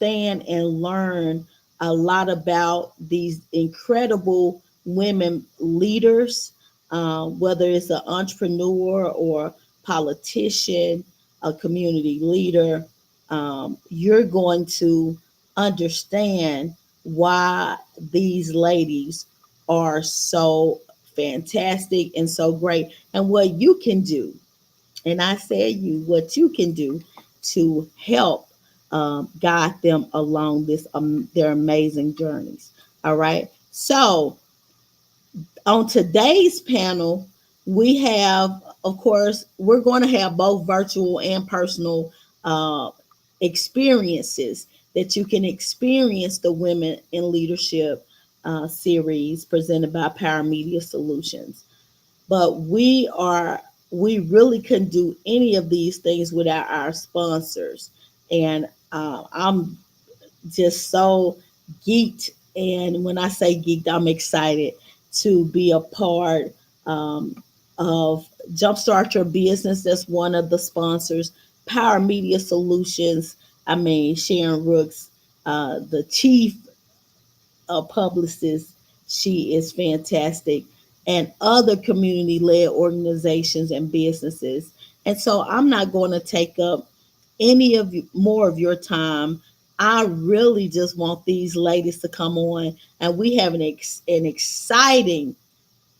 stand and learn a lot about these incredible women leaders, whether it's an entrepreneur or politician, a community leader. You're going to understand why these ladies are so fantastic and so great, and what you can do. And I say you what you can do to help guide them along this their amazing journeys. All right. So on today's panel, we have, of course, we're going to have both virtual and personal uh, experiences that you can experience the Women in Leadership series presented by Power Media Solutions. But we really couldn't do any of these things without our sponsors. And I'm just so geeked. And when I say geeked, I'm excited to be a part of Jumpstart Your Business. That's one of the sponsors. Power Media Solutions. I mean, Sharon Rooks, the chief publicist. She is fantastic, and other community led organizations and businesses. And so I'm not going to take up any of more of your time. I really just want these ladies to come on, and we have an exciting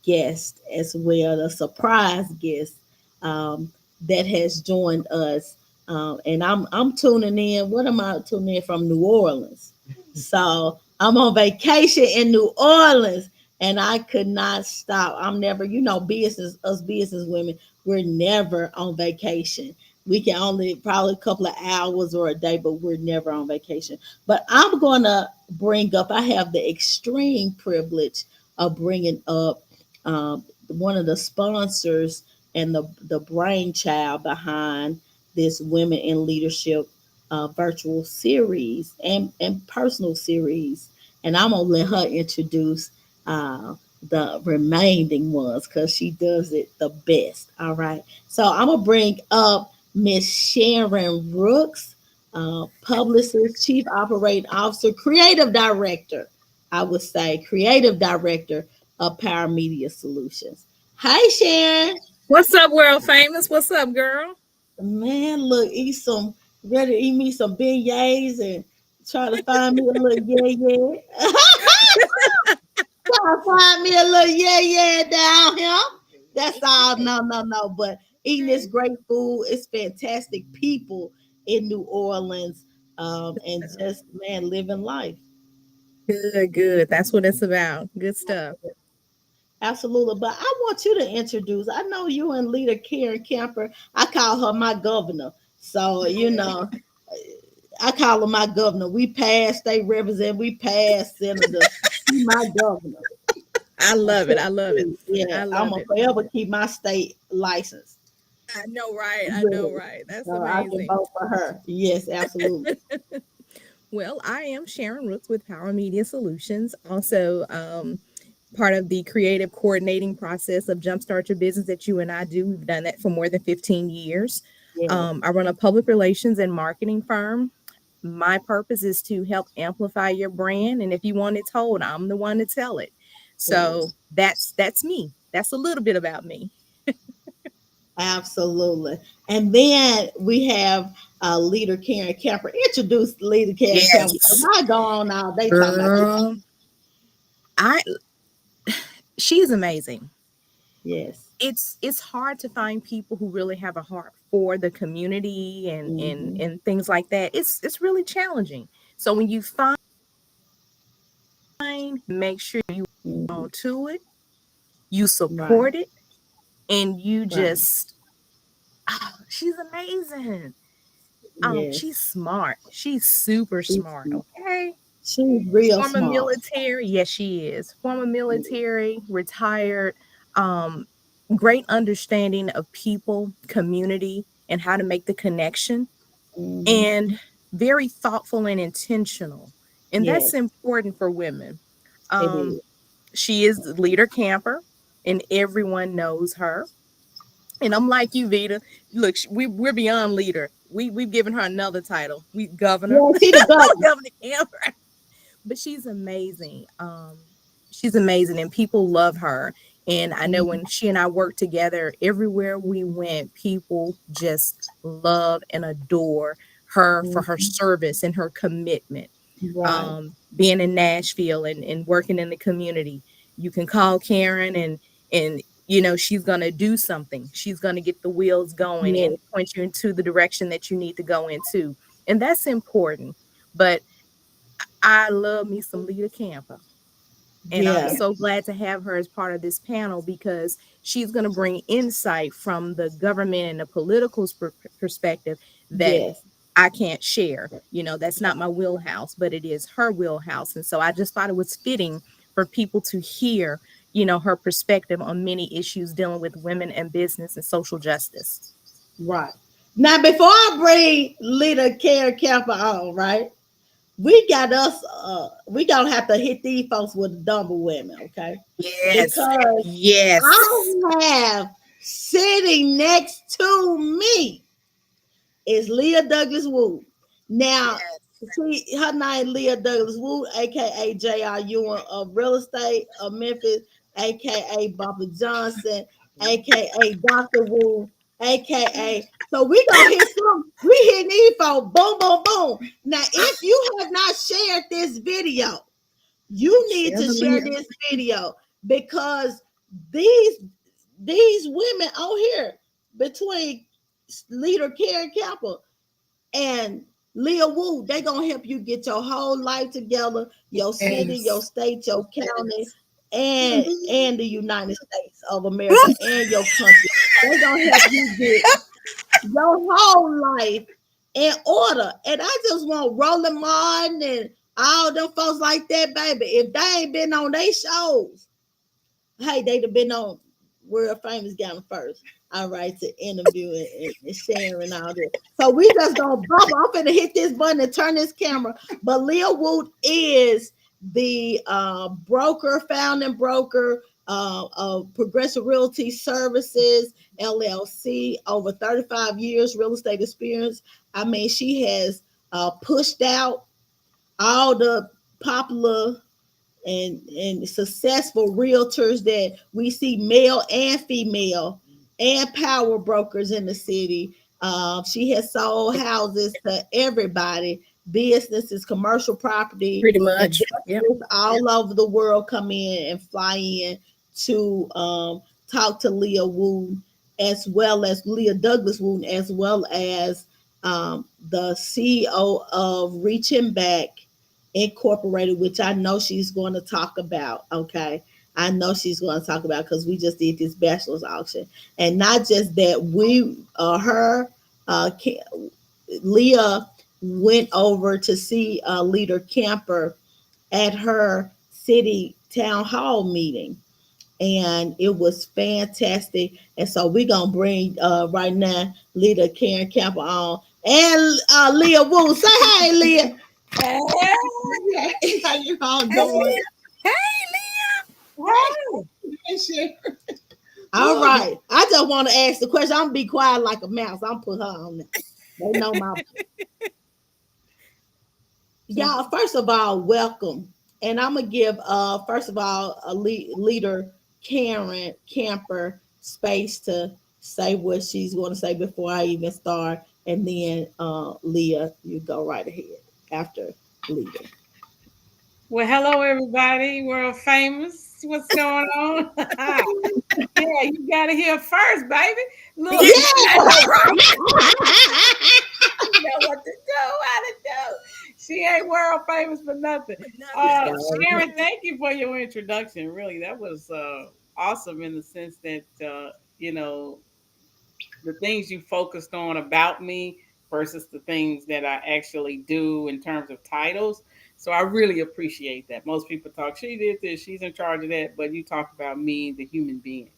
guest as well, a surprise guest that has joined us. And I'm tuning in. What am I tuning in from? New Orleans. So I'm on vacation in New Orleans, and I could not stop. I'm never, business women, we're never on vacation. We can only probably a couple of hours or a day, but we're never on vacation. But I'm going to bring up, I have the extreme privilege of bringing up one of the sponsors and the brainchild behind this Women in Leadership virtual series and personal series. And I'm going to let her introduce the remaining ones because she does it the best. All right. So I'm going to bring up Miss Sharon Rooks, publicist, chief operating officer, creative director. I would say creative director of Power Media Solutions. Hi, Sharon. What's up, world famous? What's up, girl? Man, look, ready to eat me some beignets and try to find me a little yeah, yeah. Try to find me a little yeah, yeah down here. That's all. No, no, no. But eating this great food, it's fantastic people in New Orleans, and just man, living life. Good, good. That's what it's about. Good stuff. Absolutely. But I want you to introduce. I know you and leader Karen Camper. I call her my governor. So, I call her my governor. We pass state representative, we pass senator. She my governor. I love it. I love it. Yeah, I I'm love gonna it. forever keep my state license. I know, right? I know, Really. right? That's So I can amazing. vote for her. Yes, absolutely. Well, I am Sharon Rooks with Power Media Solutions, also part of the creative coordinating process of Jumpstart Your Business that you and I do. We've done that for more than 15 years. Yes. I run a public relations and marketing firm. My purpose is to help amplify your brand, and if you want it told, I'm the one to tell it. So Yes. that's me. That's a little bit about me. Absolutely. And then we have leader Karen Camper. Introduce leader Karen Camper. Yes, I go on all day talking about this. girl. I She's amazing. Yes. It's hard to find people who really have a heart for the community and Hmm. things like that. It's really challenging. So when you find, make sure you Hmm. on to it, you Right. support it, and you Right. just she's amazing. She's Yes. smart. She's super She's smart. Okay. she's real Former smart. military. Yes, she is. Former military, retired, um, great understanding of people, community, and how to make the connection, Hmm. and very thoughtful and intentional. And that's Yes, important for women. it Um, is. she is the leader camper, and everyone knows her. And I'm like you, Vita. Look, we're beyond leader. We've given her another title. We governor, Yeah, she the governor. Governor Amber. But she's amazing. She's amazing, and people love her. And I know when she and I worked together, everywhere we went, people just love and adore her for her Mhm. service and her commitment. Right. Being in Nashville and working in the community, you can call Karen and she's gonna do something. She's gonna get the wheels going Yeah. and point you into the direction that you need to go into, and that's important. But I love me some Lita Camper. And I'm Yeah. so glad to have her as part of this panel because she's going to bring insight from the government and the political perspective that Yes. I can't share. That's not my wheelhouse, but it is her wheelhouse. And so I just thought it was fitting for people to hear, her perspective on many issues dealing with women and business and social justice. Right. Now, before I bring Leader Karen Camper on, right? We gonna have to hit these folks with the dumber women, okay? Yes. Because Yes. I have sitting next to me is Leah Douglas Wood. Now, Yes. see, her name Leah Douglas Wood, aka J.R. Ewing of Real Estate of Memphis, aka Barbara Johnson, aka Dr. Wood, aka. So we gonna hit some. We hitting these folks, boom, boom, boom. Now, if you have not shared this video, you need Share to the share link. this video because these these women out here between leader Karen Capel and Leah Wu, they gonna help you get your whole life together, your city, your Yes. state, your county, and the United States of America and your country. They gonna help you get your whole life in order. And I just want Roland Martin and all them folks like that, baby. If they ain't been on they shows, hey, they'd have been on World Famous Got first. All right, to interview and sharing all this. So we just gonna bubble. I'm gonna hit this button and turn this camera. But Leah Wood is the broker, founding broker of Progressive Realty Services LLC. Over 35 years real estate experience. I mean, she has pushed out all the popular and successful realtors that we see, male and female, and power brokers in the city. She has sold houses to everybody, businesses, commercial property, Pretty much. Yep. investors all over the world come in and fly in to talk to Leah Wood, as well as Leah Douglas Wood, as well as the CEO of Reaching Back Incorporated, which I know she's going to talk about. Okay. I know she's going to talk about because we just did this bachelor's auction. And not just that, uh, Leah went over to see Leader Camper at her city town hall meeting. And it was fantastic. And so we're going to bring right now Leader Karen Camper on. And Leah Wu. Say hey, Leah. Hey, How you all hey, doing? Hey, hey. All right. I just want to ask the question. I'm gonna be quiet like a mouse. I'm put her on there. They know my y'all. First of all, welcome. And I'm gonna give first of all a leader Karen Camper space to say what she's going to say before I even start, and then Leah, you go right ahead after leader. Well, hello, everybody. World famous. What's going on? Yeah, you got to hear first, baby. Look, Leah. I Yeah. know, right? you know what to do, how to do. She ain't world famous for nothing. Nothing. Sharon, thank you for your introduction. Really, that was awesome in the sense that, you know, the things you focused on about me versus the things that I actually do in terms of titles. So I really appreciate that. Most people talk, she did this, she's in charge of that, but you talk about me, the human being.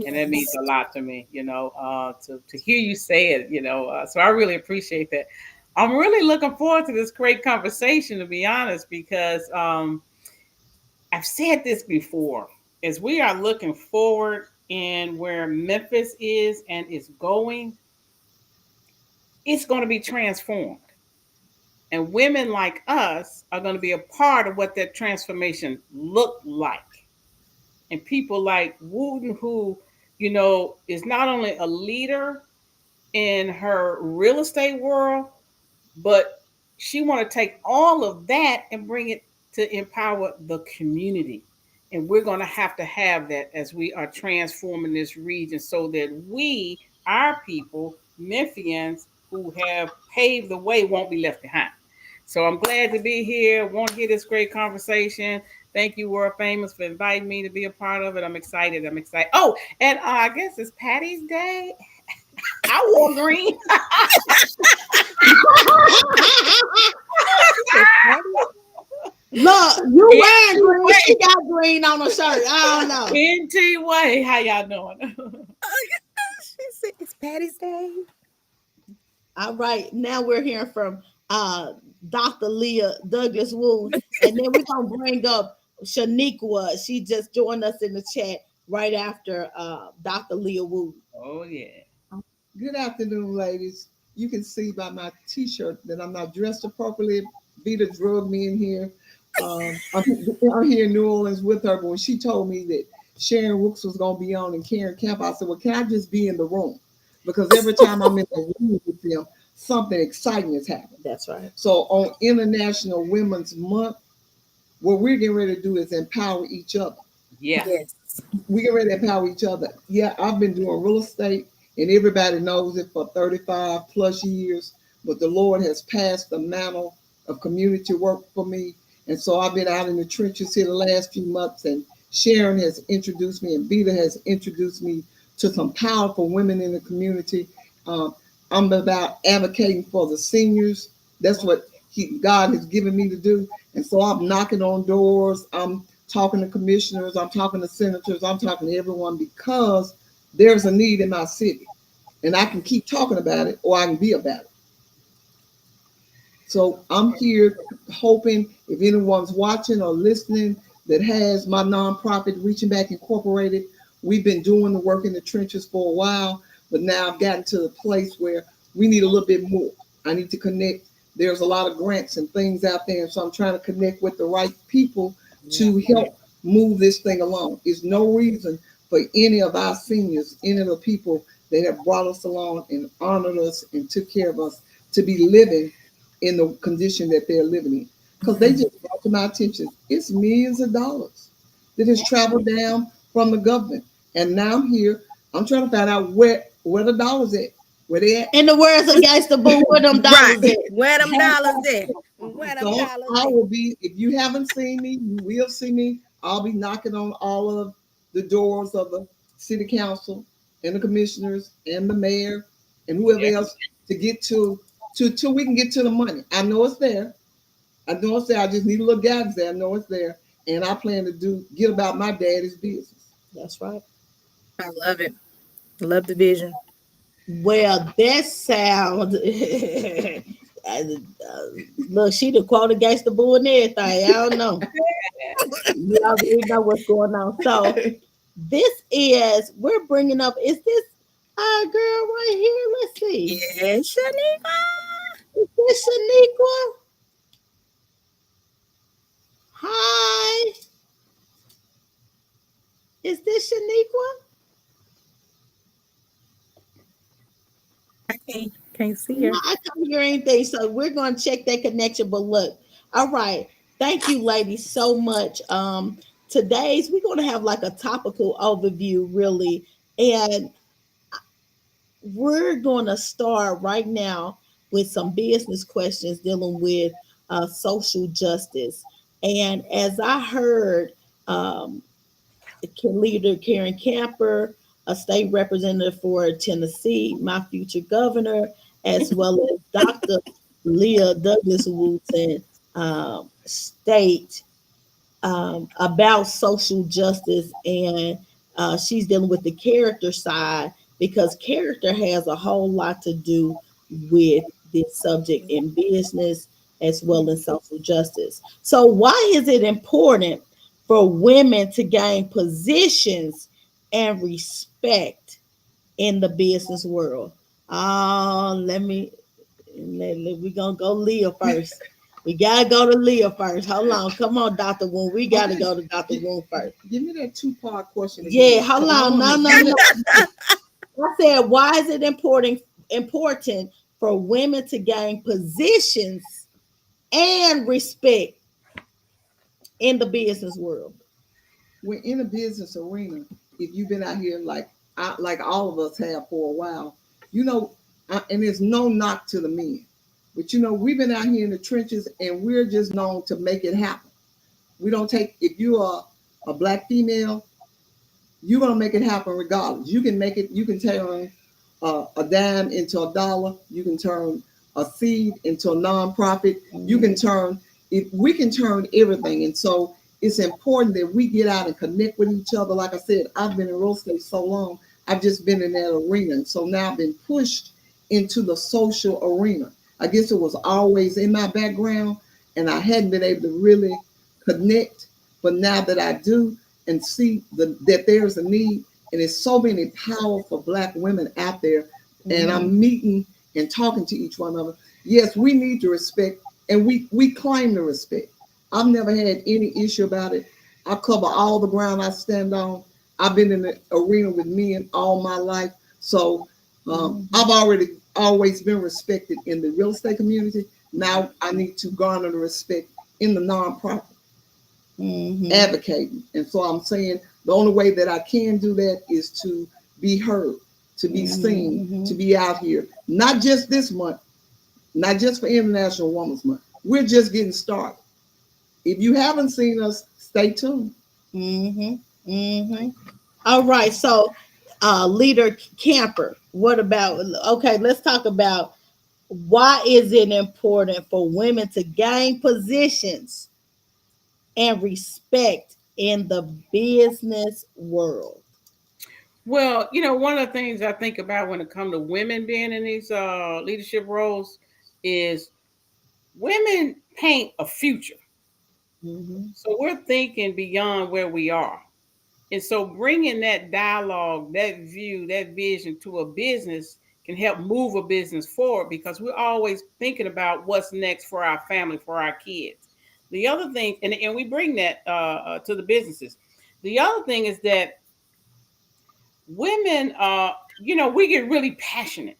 And that means Yes. a lot to me, to hear you say it, So I really appreciate that. I'm really looking forward to this great conversation, to be honest, because I've said this before. As we are looking forward and where Memphis is and is going, it's going to be transformed. And women like us are going to be a part of what that transformation looked like. And people like Wooten, who, is not only a leader in her real estate world, but she want to take all of that and bring it to empower the community. And we're going to have that as we are transforming this region so that we, our people, Memphians who have paved the way, won't be left behind. So I'm glad to be here. Want to hear this great conversation. Thank you, World Famous, for inviting me to be a part of it. I'm excited. Oh, and I guess it's Patty's Day. I wore green. Look, you wearing green. She got green on her shirt. I don't know. NT Way, how y'all doing? She said it's Patty's Day. All right, now we're hearing from Dr. Leah Douglas Wood, and then we're gonna bring up Shaniqua. She just joined us in the chat right after Dr. Leah Wood. Oh yeah. Good afternoon, ladies. You can see by my t-shirt that I'm not dressed appropriately. Vita drugged me in here. I'm here in New Orleans with her, but when she told me that Sharon Rooks was going to be on and Karen Camp, I said, well, can I just be in the room? Because every time I'm in the room with them, something exciting has happened. That's right. So on International Women's Month, what we're getting ready to do is empower each other. Yeah. Yes. We get ready to empower each other. Yeah, I've been doing real estate, and everybody knows it for 35 plus years, but the Lord has passed the mantle of community work for me. And so I've been out in the trenches here the last few months, and Sharon has introduced me, and Vita has introduced me to some powerful women in the community. I'm about advocating for the seniors. That's what God has given me to do. And so I'm knocking on doors. I'm talking to commissioners. I'm talking to senators. I'm talking to everyone because there's a need in my city. And I can keep talking about it or I can be about it. So I'm here hoping if anyone's watching or listening that has my nonprofit, Reaching Back Incorporated, we've been doing the work in the trenches for a while, but now I've gotten to the place where we need a little bit more. I need to connect. There's a lot of grants and things out there, so I'm trying to connect with the right people to help move this thing along. There's no reason for any of our seniors, any of the people that have brought us along and honored us and took care of us to be living in the condition that they're living in. Because they just brought to my attention, it's millions of dollars that has traveled down from the government. And now I'm here, I'm trying to find out where the dollars at, where they at. In the words of Gangsta Boo, where them dollars at? Where them dollars at? Where them So dollars I at? will be, if you haven't seen me, you will see me. I'll be knocking on all of the doors of the city council and the commissioners and the mayor and whoever else to get to till we can get to the money. I know it's there. I know it's there. I just need a little guidance there. I know it's there. And I plan to get about my daddy's business. That's right. I love it. Love the vision. Well, that sound. Look, she the quote against the bull and everything. I don't know. You already know what's going on. So we're bringing up, is this our girl right here? Let's see. Yeah, Shaniqua. Is this Shaniqua? Hi. Is this Shaniqua? I can't see her. No, I can't hear anything. So we're going to check that connection. But look, all right. Thank you, ladies, so much. We're going to have like a topical overview, really. And we're going to start right now with some business questions dealing with social justice. And as I heard, Leader Karen Camper, a state representative for Tennessee, my future governor, as well as Dr. Leah Douglas Woodson, state about social justice, and she's dealing with the character side because character has a whole lot to do with this subject in business as well as social justice. So why is it important for women to gain positions and respect in the business world. Let me we gonna go Leah first. We gotta go to Leah first. Hold on, come on, Dr. Woon. We gotta go to Dr. Woon first. Give me that two-part question Yeah, again. hold 'cause I on. No, wanna- no, no. I said, why is it important for women to gain positions and respect in the business world? We're in a business arena. If you've been out here like all of us have for a while, you know, and there's no knock to the men, but you know, we've been out here in the trenches, and we're just known to make it happen. We don't take if you are a black female, you're gonna make it happen regardless. You can make it. You can turn a dime into a dollar. You can turn a seed into a nonprofit. You can turn if we can turn everything. And so it's important that we get out and connect with each other. Like I said, I've been in real estate so long. I've just been in that arena, and so now I've been pushed into the social arena. I guess it was always in my background, and I hadn't been able to really connect. But now that I do, and see that there's a need, and there's so many powerful black women out there, and I'm meeting and talking to each one of them. Yes, we need to respect, and we claim the respect. I've never had any issue about it. I cover all the ground I stand on. I've been in the arena with men all my life, so I've already always been respected in the real estate community. Now I need to garner the respect in the nonprofit. Advocating. And so I'm saying the only way that I can do that is to be heard, to be seen, to be out here. Not just this month, not just for International Women's Month. We're just getting started. If you haven't seen us, stay tuned. All right. So, Leader Camper, what about? Okay, let's talk about why is it important for women to gain positions and respect in the business world? Well, you know, one of the things I think about when it comes to women being in these leadership roles is women paint a future. So we're thinking beyond where we are. And so bringing that dialogue, that view, that vision to a business can help move a business forward because we're always thinking about what's next for our family, for our kids. The other thing, and we bring that to the businesses. The other thing is that women, you know, we get really passionate.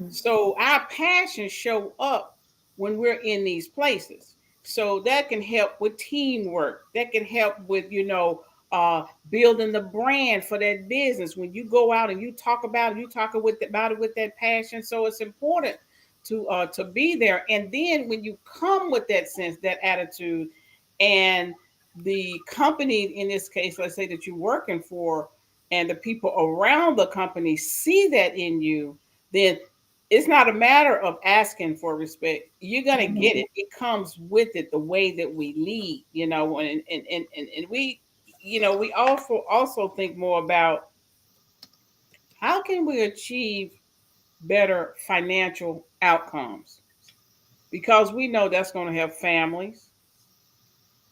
So our passions show up when we're in these places. So that can help with teamwork. That can help with, you know, building the brand for that business. When you go out and you talk about it, you talk about it with that passion. So it's important to be there. And then when you come with that sense, that attitude, and the company, in this case, let's say that you're working for, and the people around the company see that in you, then it's not a matter of asking for respect. You're gonna get it. It comes with it, the way that we lead, you know, and we, you know, we also think more about how can we achieve better financial outcomes, because we know that's going to help families.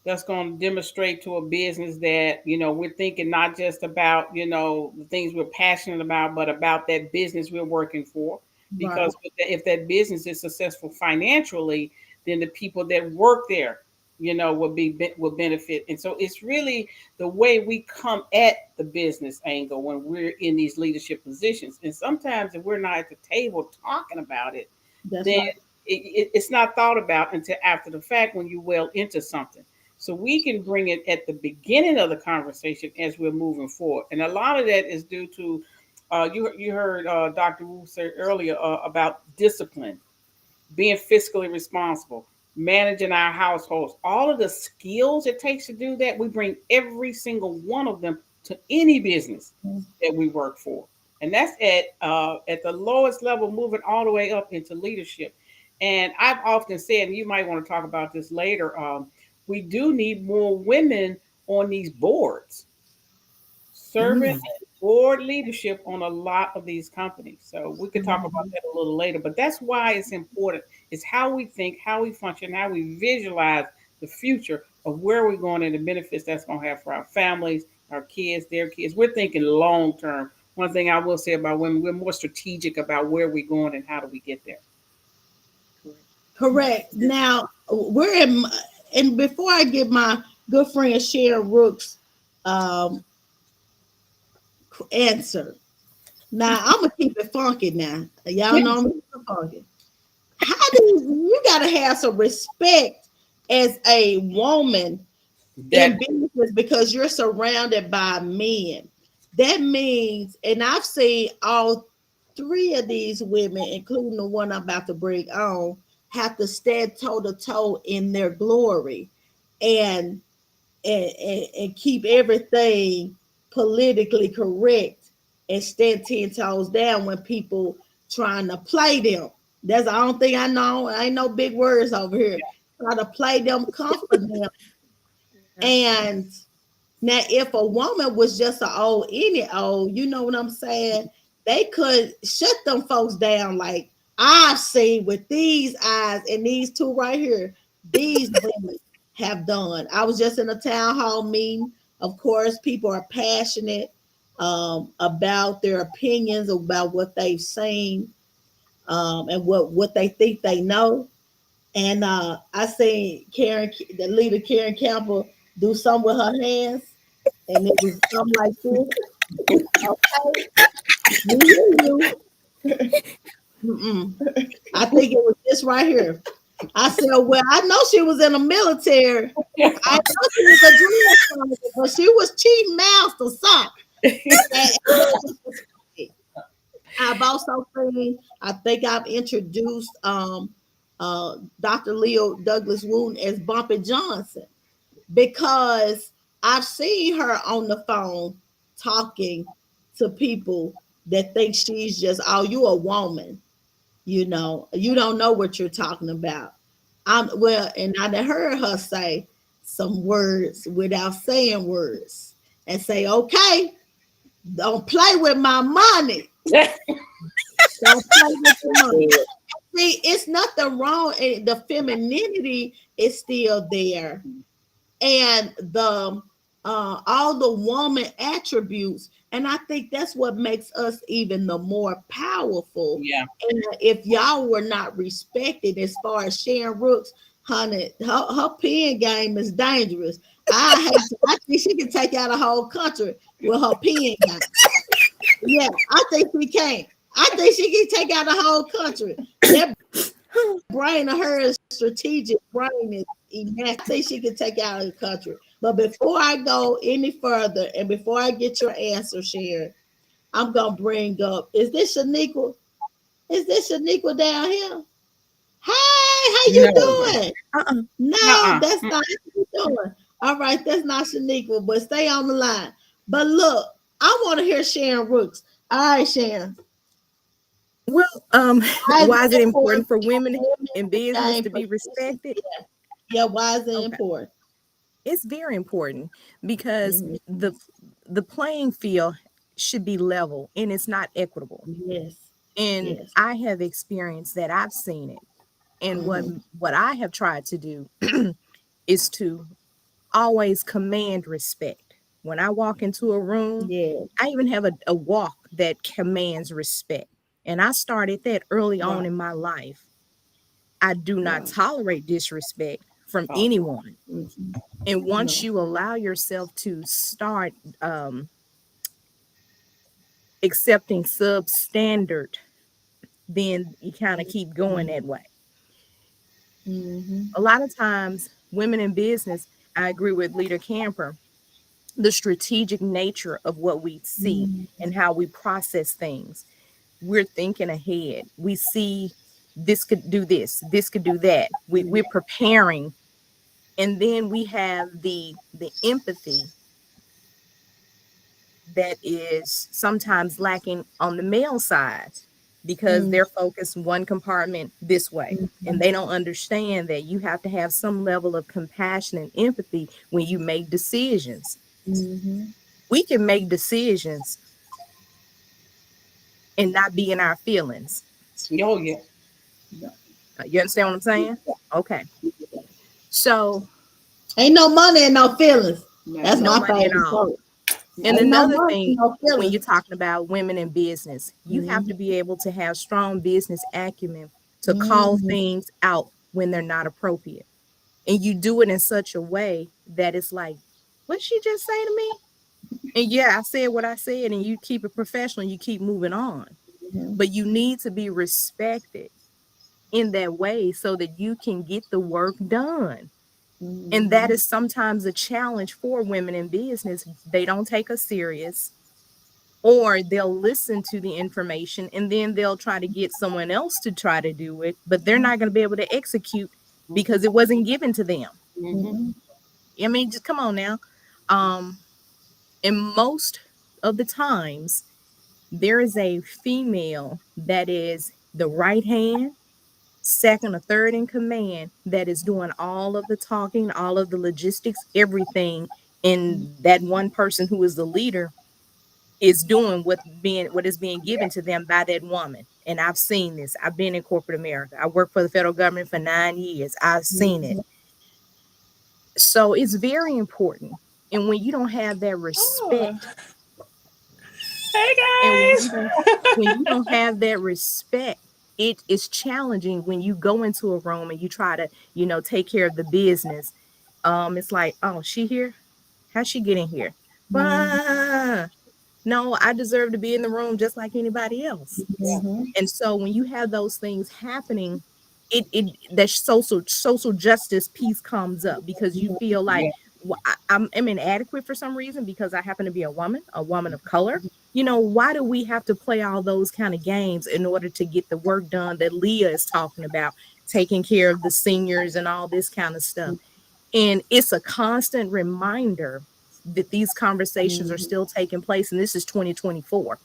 That's going to demonstrate to a business that, you know, we're thinking not just about, you know, the things we're passionate about, but about that business we're working for. Right. Because if that business is successful financially, then the people that work there, you know, will benefit. And so it's really the way we come at the business angle when we're in these leadership positions. And sometimes if we're not at the table talking about it, That's then right. it's not thought about until after the fact when you well into something. So we can bring it at the beginning of the conversation as we're moving forward. And a lot of that is due to, you heard Dr. Wu say earlier about discipline, being fiscally responsible, managing our households, all of the skills it takes to do that. We bring every single one of them to any business that we work for. And that's at the lowest level, moving all the way up into leadership. And I've often said, and you might want to talk about this later, we do need more women on these boards, serving and board leadership on a lot of these companies. So we could talk about that a little later, but that's why it's important. It's how we think, how we function, how we visualize the future of where we're going and the benefits that's going to have for our families our kids, their kids. We're thinking long term. One thing I will say about women, we're more strategic about where we're going and how do we get there. Correct. Now we're in, and before I give my good friend Sharon Rooks um, answer, now I'm gonna keep it funky. Now y'all know I'm keep it funky. How do you gotta have some respect as a woman in business because you're surrounded by men? That means, and I've seen all three of these women, including the one I'm about to bring on, have to stand toe to toe in their glory and, and keep everything politically correct and stand 10 toes down when people trying to play them. That's the only thing I know. I ain't no big words over here. Try to play them, comfort them. And now, if a woman was just an old any old, you know what I'm saying? They could shut them folks down like I've seen with these eyes and these two right here. These women have done. I was just in a town hall meeting. Of course, people are passionate about their opinions about what they've seen and what they think they know. And I seen Karen, the leader Karen Campbell, do something with her hands, and it was something like this. Okay, we hear you. I think it was this right here. I said, well, I know she was in the military. I know she was a drill sergeant, but she was chief master something. I've also seen, I think I've introduced Dr. Leo Douglas Wooten as Bumpy Johnson because I've seen her on the phone talking to people that think she's just, oh, you a woman. You know, you don't know what you're talking about. And I heard her say some words without saying words and say, okay, don't play with my money. Don't play with your money. See, it's nothing wrong. The femininity is still there. And the all the woman attributes, and I think that's what makes us even the more powerful. Yeah. And if y'all were not respected, as far as Sharon Rooks, honey, her pen game is dangerous. I think she can take out a whole country with her pen game. Yeah, I think she can. I think she can take out a whole country. That brain of hers, strategic brain is immense. I think she can take out a country. But before I go any further, and before I get your answer, Sharon, I'm gonna bring up. Is this Shaniqua? Is this Shaniqua down here? Hey, how you doing? No, that's not how you doing. All right, that's not Shaniqua, but stay on the line. But look, I want to hear Sharon Rooks. All right, Sharon. Well, why is it important for women in business to be respected? Yeah, why is it important? It's very important because the playing field should be level and it's not equitable. Yes. And I have experienced that. I've seen it. And what I have tried to do is to always command respect. When I walk into a room, I even have a walk that commands respect. And I started that early on in my life. I do not tolerate disrespect from anyone. And once you allow yourself to start accepting substandard, then you kind of keep going that way. A lot of times, women in business, I agree with Leader Camper, the strategic nature of what we see and how we process things. We're thinking ahead. We see this could do this could do that. We're preparing. And then we have the empathy that is sometimes lacking on the male side because they're focused one compartment this way. And they don't understand that you have to have some level of compassion and empathy when you make decisions. We can make decisions and not be in our feelings. Oh, yeah. You understand what I'm saying? Okay. So ain't no money and no feelings. That's no my money at favorite all. quote. And Ain't no another money, thing, no when feeling. you're talking about women in business, you have to be able to have strong business acumen to call Mhm. things out when they're not appropriate. And you do it in such a way that it's like, what she just say to me? And yeah, I said what I said, and you keep it professional, you keep moving on. Mhm. But you need to be respected in that way so that you can get the work done. And that is sometimes a challenge for women in business. They don't take us serious, or they'll listen to the information and then they'll try to get someone else to try to do it, but they're not going to be able to execute because it wasn't given to them. Mhm. Mhm. I mean, just come on now. Um, and most of the times, there is a female that is the right hand, second or third in command, that is doing all of the talking, all of the logistics, everything. And that one person who is the leader is doing what is being given to them by that woman. And I've seen this. I've been in corporate America. I worked for the federal government for 9 years. I've seen it. So it's very important. And when you don't have that Oh. respect, Hey and guys. when you don't have that respect, it is challenging when you go into a room and you try to, take care of the business. It's like, oh, she here? How's she getting here? Bah. No, I deserve to be in the room just like anybody else. Yeah. Mhm. And so when you have those things happening, it that social justice piece comes up because you feel like, Yeah. well, I'm inadequate for some reason because I happen to be a woman of color. Why do we have to play all those kind of games in order to get the work done that Leah is talking about, taking care of the seniors and all this kind of stuff? And it's a constant reminder that these conversations are still taking place, and this is 2024.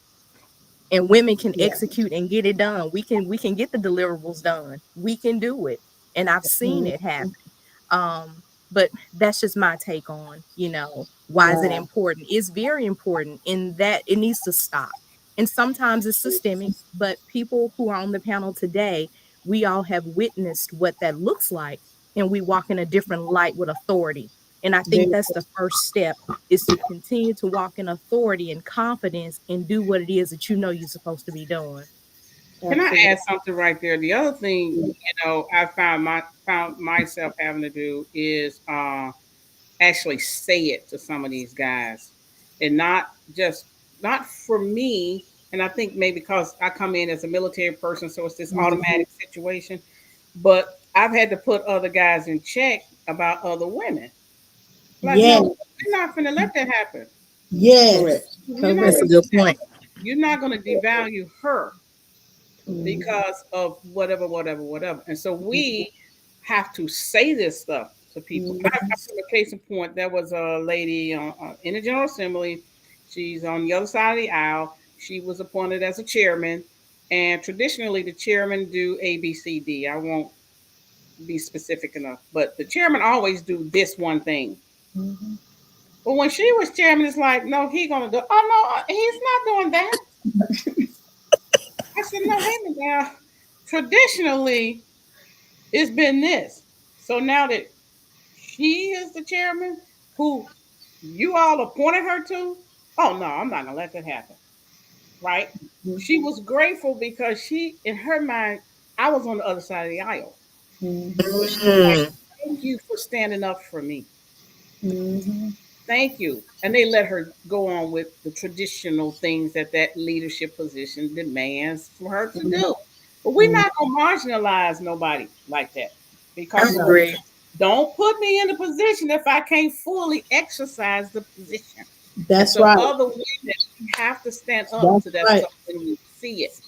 And women can Yeah. execute and get it done. We can get the deliverables done. We can do it. And I've seen Mhm. it happen. But that's just my take on, why is it Wow. important? It's very important in that it needs to stop. And sometimes it's systemic, but people who are on the panel today, we all have witnessed what that looks like, and we walk in a different light with authority. And I think Very that's the first step, is to continue to walk in authority and confidence and do what it is that you're supposed to be doing. Can I absolutely. add something right there? The other thing, I found myself having to do is actually say it to some of these guys, and not for me. And I think maybe because I come in as a military person, so it's this Mhm. automatic situation. But I've had to put other guys in check about other women. Like, Yes. no, we're not going to let that happen. Yes. Correct. You're not That's Correct. a going to good do that. point. You're not going to devalue her Mhm. because of whatever, whatever, whatever. And so we have to say this stuff to people. I Mhm. put a case in point. There was a lady in the General Assembly. She's on the other side of the aisle. She was appointed as a chairman. And traditionally, the chairman do A, B, C, D. I won't be specific enough, but the chairman always do this one thing. Mhm. But when she was chairman, it's like, no, he gonna do. Oh no, he's not doing that. I said, no, hey, now. Traditionally, it's been this. So now that she is the chairman, who you all appointed her to, oh no, I'm not gonna let that happen. Right? She was grateful because in her mind, I was on the other side of the aisle. Mhm. So she was like, Mm. thank you for standing up for me. Mhm. Thank you. And they let her go on with the traditional things that leadership position demands for her to do. But we're Mhm. not going to marginalize nobody like that, I because No, agree. don't put me in a position if I can't fully exercise the position. And that's so, right. other women, we have to stand up That's to that right. stuff when we see it,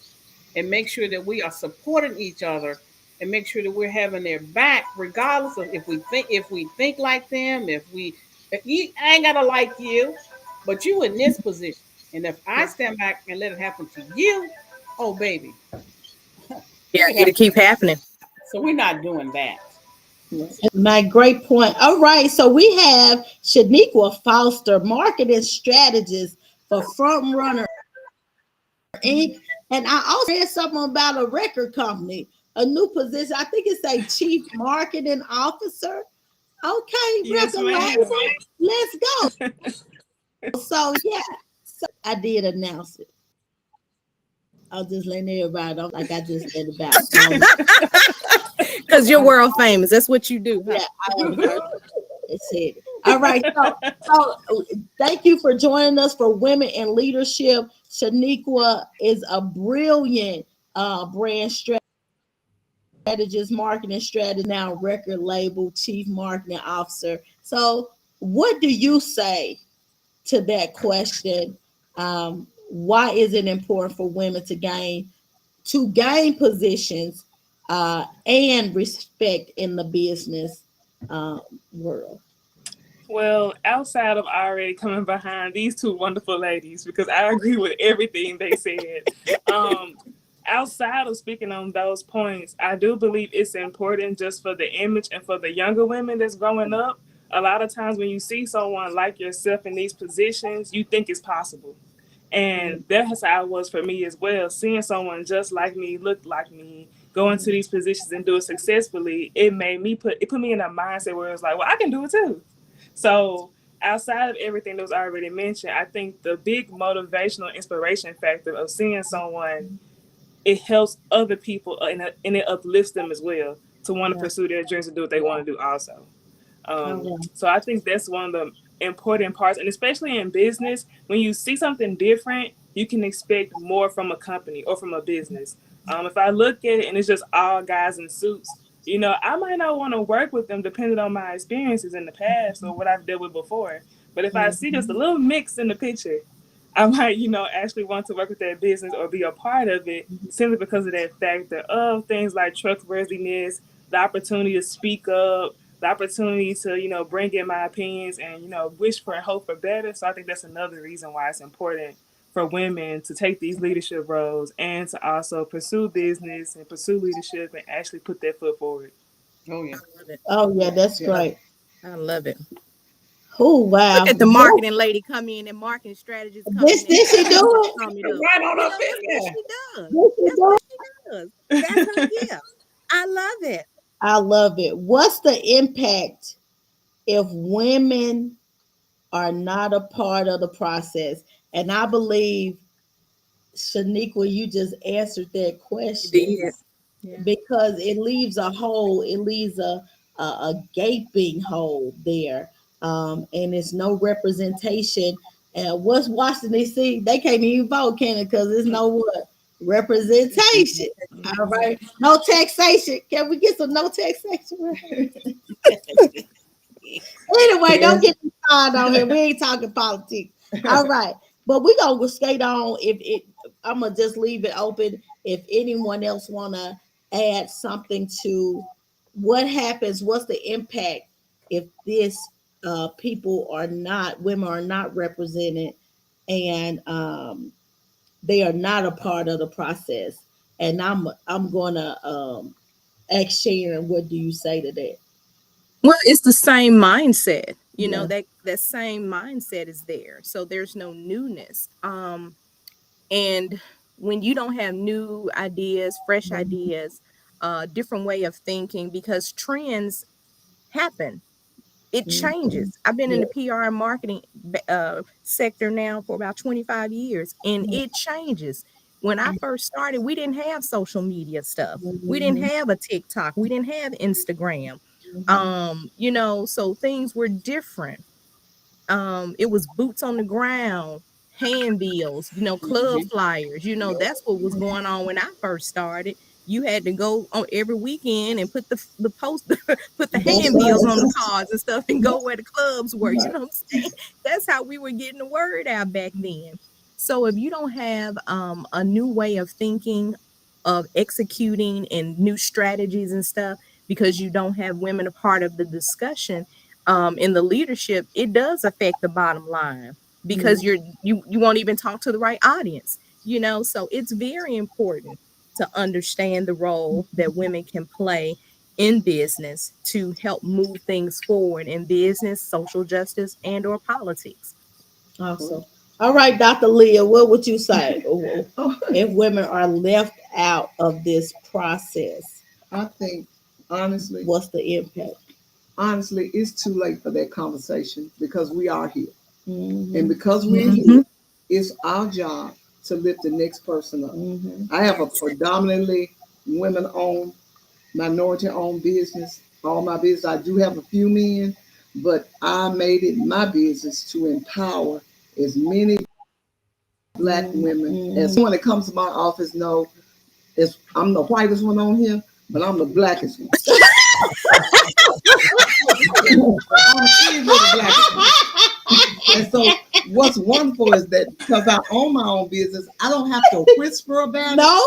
and make sure that we are supporting each other, and make sure that we're having their back, regardless of if we think like them, I ain't gotta like you, but you in this position. And if I stand back and let it happen to you, oh baby, Yeah, it could it'll happen. keep happening. So we're not doing that. My great point. All right. So we have Shaniqua Foster, marketing strategist for Front Runner Inc. And I also read something about a record company, a new position. I think it's a chief marketing officer. Okay, Yes, Record ma'am. Label, let's go. So yeah, so I did announce it. I'll just letting everybody know, like I just said about. Because you're world famous. That's what you do, huh? Yeah, I am her. It said. All right. So thank you for joining us for Women in Leadership. Shaniqua is a brilliant brand strategist, marketing strategist, now record label chief marketing officer. So, what do you say to that question? Why is it important for women to gain positions and respect in the business world? Well, outside of already coming behind these two wonderful ladies, because I agree with everything they said. Um, Outside of speaking on those points, I do believe it's important just for the image and for the younger women that's growing up. A lot of times when you see someone like yourself in these positions, you think it's possible. And that's how it was for me as well. Seeing someone just like me, look like me, go into these positions and do it successfully, it put me in a mindset where it's like, well, I can do it too. So outside of everything that was already mentioned, I think the big motivational inspiration factor of seeing someone, it helps other people and it uplifts them as well to want to Yeah. pursue their dreams and do what they want to do also. Okay. So I think that's one of the important parts, and especially in business, when you see something different, you can expect more from a company or from a business. If I look at it and it's just all guys in suits, I might not want to work with them depending on my experiences in the past or what I've dealt with before. But if I see just a little mix in the picture, I might, actually want to work with that business or be a part of it simply because of that factor of things like trustworthiness, the opportunity to speak up, the opportunity to, bring in my opinions and, wish for and hope for better. So I think that's another reason why it's important for women to take these leadership roles and to also pursue business and pursue leadership and actually put their foot forward. Oh yeah. I love it. Oh yeah, that's Yeah. great. I love it. Oh wow. Look at the marketing lady come in and marketing strategists come This in and this she doing? sum it up. Right on You up know, in that's what there. she does. This she That's doing? what she does. That's her gift. I love it. I love it. What's the impact if women are not a part of the process? And I believe, Shaniqua, you just answered that You question did. Yeah. because it leaves a hole, it leaves a gaping hole there. And it's no representation. And what's Washington D.C.? They can't even vote, can it? Because there's no what? Representation. All right. No taxation. Can we get some no taxation? Anyway, don't get me started on here. We ain't talking politics. All right. But we're gonna skate on. If it I'm gonna just leave it open. If anyone else wanna add something to what happens, what's the impact if this women are not represented and they are not a part of the process. And I'm gonna ask Sharon, what do you say to that? Well, it's the same mindset. Yeah. That same mindset is there. So there's no newness. And when you don't have new ideas, fresh ideas, different way of thinking, because trends happen, it changes. I've been in Yeah. the PR and marketing sector now for about 25 years, and it changes. When I first started, we didn't have social media stuff. We didn't have a TikTok. We didn't have Instagram. So things were different. It was boots on the ground, handbills, club flyers. That's what was going on when I first started. You had to go on every weekend and put the post put the That's handbills on the right. cards and stuff and go where the clubs were. You know what I'm saying? That's how we were getting the word out back then. So if you don't have a new way of thinking, of executing and new strategies and stuff, because you don't have women a part of the discussion, in the leadership, it does affect the bottom line because you won't even talk to the right audience. So it's very important to understand the role that women can play in business to help move things forward in business, social justice, and or politics. Awesome. All right, Dr. Leah, what would you say Oh, if women are left out of this process? I think honestly, What's the impact? it's too late for that conversation because we are here. Mhm. And because we're here, it's our job to lift the next person up. Mhm. I have a predominantly women-owned, minority-owned business. All my business, I do have a few men, but I made it my business to empower as many Black women as someone that comes to my office know I'm the whitest one on here, but I'm the blackest one. I'm easily the blackest one. And so what's wonderful is that because I own my own business, I don't have to whisper about it. No,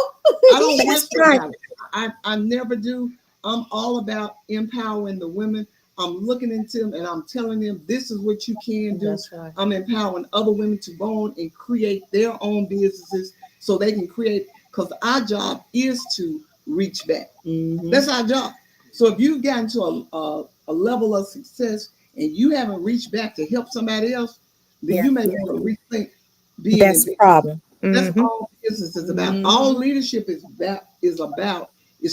I don't That's whisper right. about it. I never do. I'm all about empowering the women. I'm looking into them and I'm telling them this is what you can do. That's right. I'm empowering other women to go on and create their own businesses so they can create, because our job is to reach back. Mhm. That's our job. So if you've gotten to a level of success and you haven't reached back to help somebody else, then Yeah. you may want to rethink being That's in the problem. That's Mhm. all business is about. Mhm. All leadership is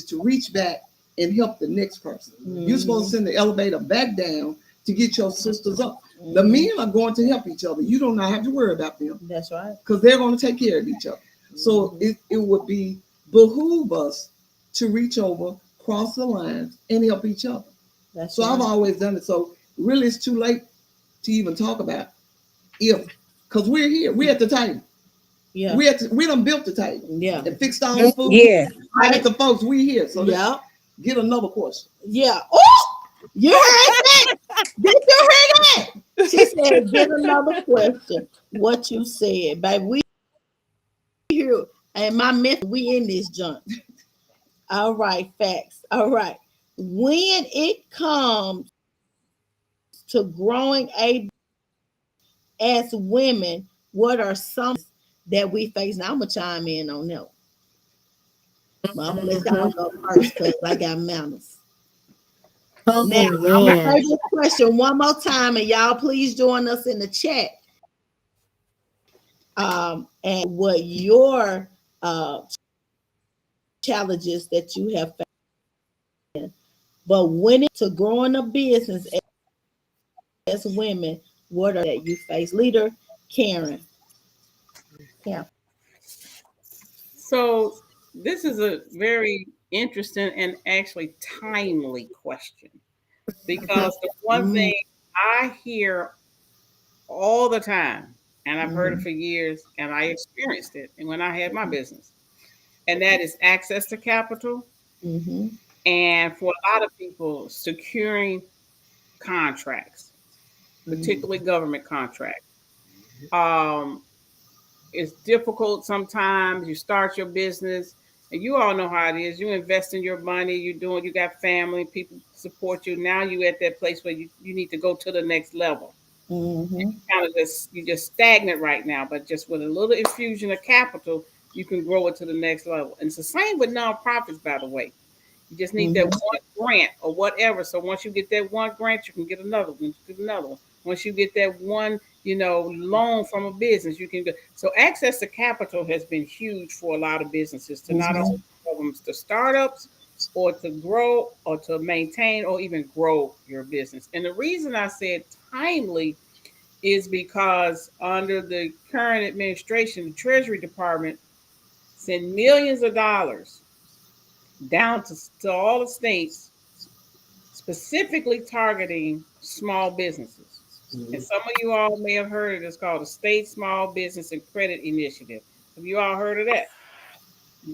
to reach back and help the next person. You're supposed to send the elevator back down to get your sisters up. The Mhm. men are going to help each other. You do not have to worry about them That's right. because they're going to take care of each other. So Mhm. it would behoove us to reach over, cross the lines, and help each other. That's So right. I've always done it. So really, it's too late to even talk about if, because we're here, we're at the table. Yeah. We done built the table Yeah. and fixed all the food. Yeah. I got the folks, we here. So let's Yeah. get another question. Yeah. Oh, you heard that? Did you hear that? She said, "Get another question." What you said, baby? We here, and my mentor, we in this junk. All right, facts. All right. When it comes to growing a as women, what are some that we face? Now I'm gonna chime in on that. But I'm gonna let y'all go first because I got manners. Oh Now I'm gonna man. say this question one more time, and y'all please join us in the chat. And what your challenges that you have faced. But when it's to growing a business as women, what are that you face? Leader Karen. Yeah. So this is a very interesting and actually timely question because the one Mm, thing I hear all the time, and I've heard it mm, for years, and I experienced it, and when I had my business, and that is access to capital, mm-hmm, and for a lot of people, securing contracts, mm, particularly government contracts. Um, it's difficult sometimes. You start your business, and you all know how it is. You invest in your money. You got family, people support you. Now you at that place where you need to go to the next level. mm-hmm, Kind of you're just stagnant right now, but just with a little infusion of capital, you can grow it to the next level. And it's the same with nonprofits, by the way. You just need that mm-hmm, one grant or whatever. So once you get that one grant, you can get another one. Get another one. Once you get that one, loan from a business, you can go. So access to capital has been huge for a lot of businesses to not mm-hmm, only programs to startups or to grow or to maintain or even grow your business. And the reason I said timely is because under the current administration, the Treasury Department sent millions of dollars down to all the states, specifically targeting small businesses. And some of you all may have heard of this called the State Small Business and Credit Initiative. Have you all heard of that?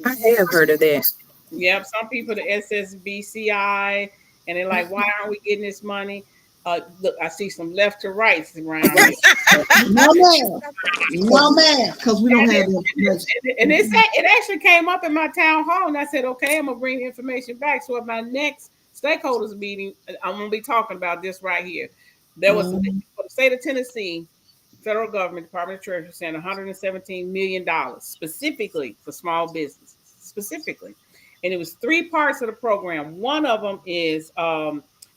I have heard of that. Yep. Some people, the SSBCI, and they're like, why aren't we getting this money? Look, I see some left to rights around here. No man. No man. Because we don't have the information. And it actually came up in my town hall, and I said, okay, I'm gonna bring the information back. So at my next stakeholders meeting, I'm gonna be talking about this right here. There was Mm-hmm. for the state of Tennessee, federal government, Department of Treasury, sent $117 million specifically for small businesses, specifically, and it was three parts of the program. One of them is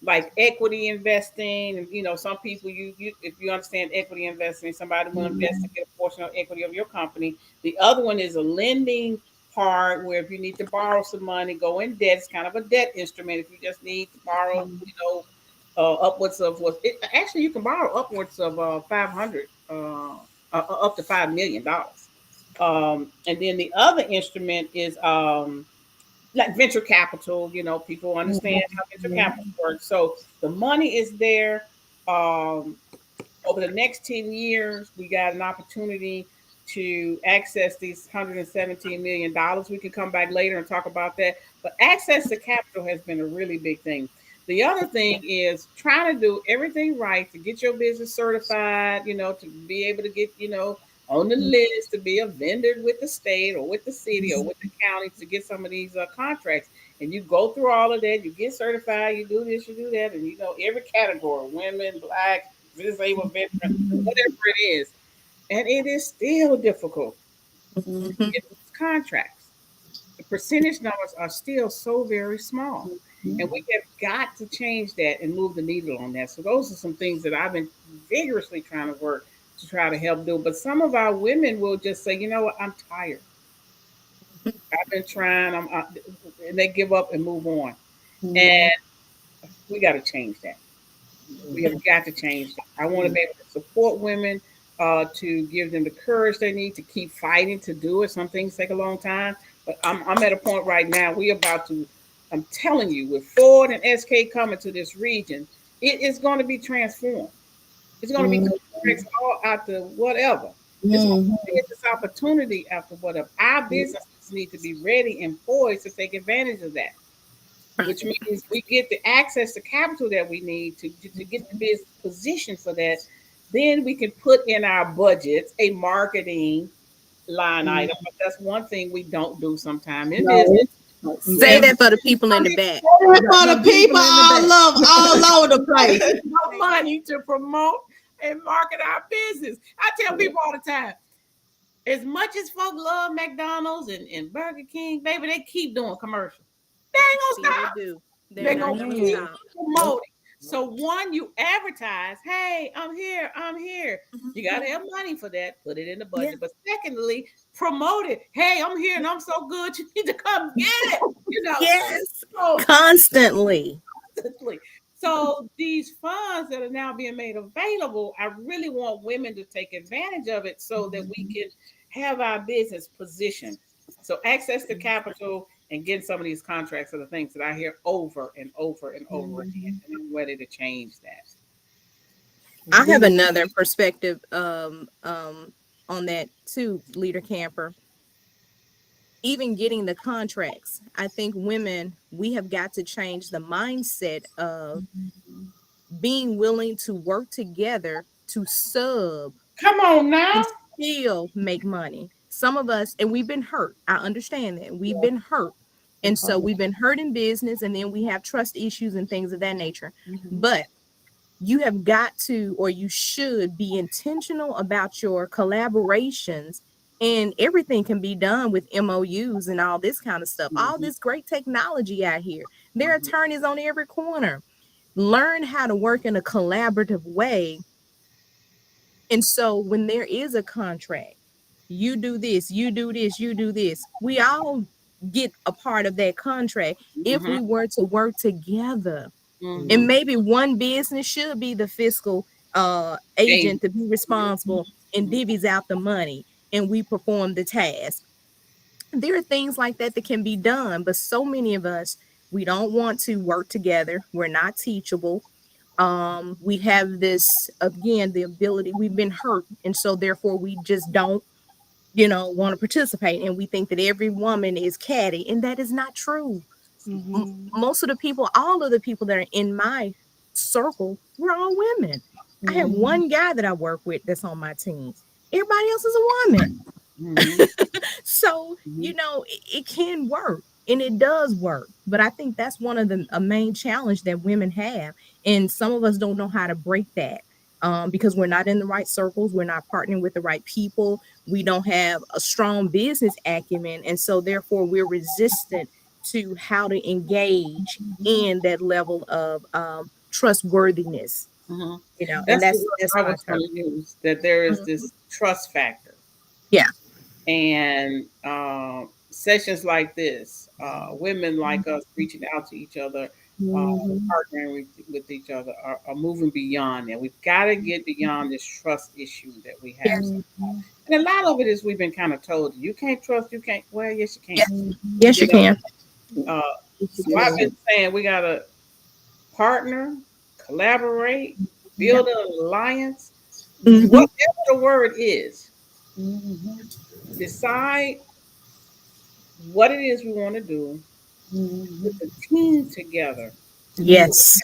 like equity investing, and some people you if you understand equity investing, somebody will invest to get a portion of equity of your company. The other one is a lending part where if you need to borrow some money, go in debt. It's kind of a debt instrument if you just need to borrow, upwards of actually you can borrow upwards of 500 up to $5 million. And then the other instrument is like venture capital. People understand how venture capital works. So the money is there. Um, Over the next 10 years, we got an opportunity to access these $117 million. We can come back later and talk about that. But access to capital has been a really big thing. The other thing is trying to do everything right to get your business certified, to be able to get, on the list, to be a vendor with the state or with the city or with the county to get some of these contracts. And you go through all of that, you get certified, you do this, you do that, and every category, women, black, disabled veteran, whatever it is. And it is still difficult to get these contracts. The percentage numbers are still so very small. And we have got to change that and move the needle on that. So those are some things that I've been vigorously trying to work to try to help do. But some of our women will just say, you know what, I'm tired. I've been trying, and they give up and move on. And we got to change that. We have got to change that. I want to be able to support women, to give them the courage they need to keep fighting to do it. Some things take a long time, but I'm at a point right now. I'm telling you, with Ford and SK coming to this region, it is going to be transformed. It's going to be contracts all after whatever. It's going to be this opportunity after whatever. Our businesses need to be ready and poised to take advantage of that. Which means we get the access to capital that we need to get the business positioned for that. Then we can put in our budgets a marketing line item. But that's one thing we don't do sometimes in business. Say that for the people in the back. For the people all over the place. No money to promote and market our business. I tell people all the time, as much as folk love McDonald's and Burger King, baby, they keep doing commercials. They ain't gonna stop. They're gonna keep promoting. So one, you advertise, hey, I'm here. You gotta have money for that. Put it in the budget. Yeah. But secondly, promote it. Hey, I'm here and I'm so good. You need to come get it. Yes. So, constantly. So these funds that are now being made available, I really want women to take advantage of it so that we can have our business positioned. So access to capital and getting some of these contracts are the things that I hear over and over and over again. And I'm ready to change that. I have another perspective on that too, Leader Camper. Even getting the contracts, I think women, we have got to change the mindset of being willing to work together to sub. Come on now. Still make money. Some of us, and we've been hurt. I understand that. We've been hurt. And so we've been hurt in business, and then we have trust issues and things of that nature. But you have got to, or you should be intentional about your collaborations, and everything can be done with MOUs and all this kind of stuff. All this great technology out here. There are attorneys on every corner. Learn how to work in a collaborative way. And so when there is a contract, you do this, you do this, you do this. We all get a part of that contract if we were to work together. And maybe one business should be the fiscal agent to be responsible and divvies out the money and we perform the task. There are things like that that can be done, but so many of us, we don't want to work together. We're not teachable. We have this, again, the ability, we've been hurt. And so therefore we just don't, want to participate. And we think that every woman is catty, and that is not true. Most of the people, all of the people that are in my circle, we're all women. I have one guy that I work with that's on my team. Everybody else is a woman. So, it can work, and it does work. But I think that's one of the main challenge that women have. And some of us don't know how to break that. Because we're not in the right circles, we're not partnering with the right people, we don't have a strong business acumen, and so therefore we're resistant to how to engage in that level of trustworthiness. And that's I was going to use, that there is this trust factor. Yeah. And sessions like this, women like us reaching out to each other partnering with each other are moving beyond that. We've got to get beyond this trust issue that we have. Mhm. And a lot of it is we've been kind of told you can't trust, you can't. Well, yes, you can. Yes, you can. Uh, so I've been saying we got to partner, collaborate, build an alliance, Mhm. whatever the word is. Mhm. Decide what it is we want to do, Mhm. put the team together. Yes.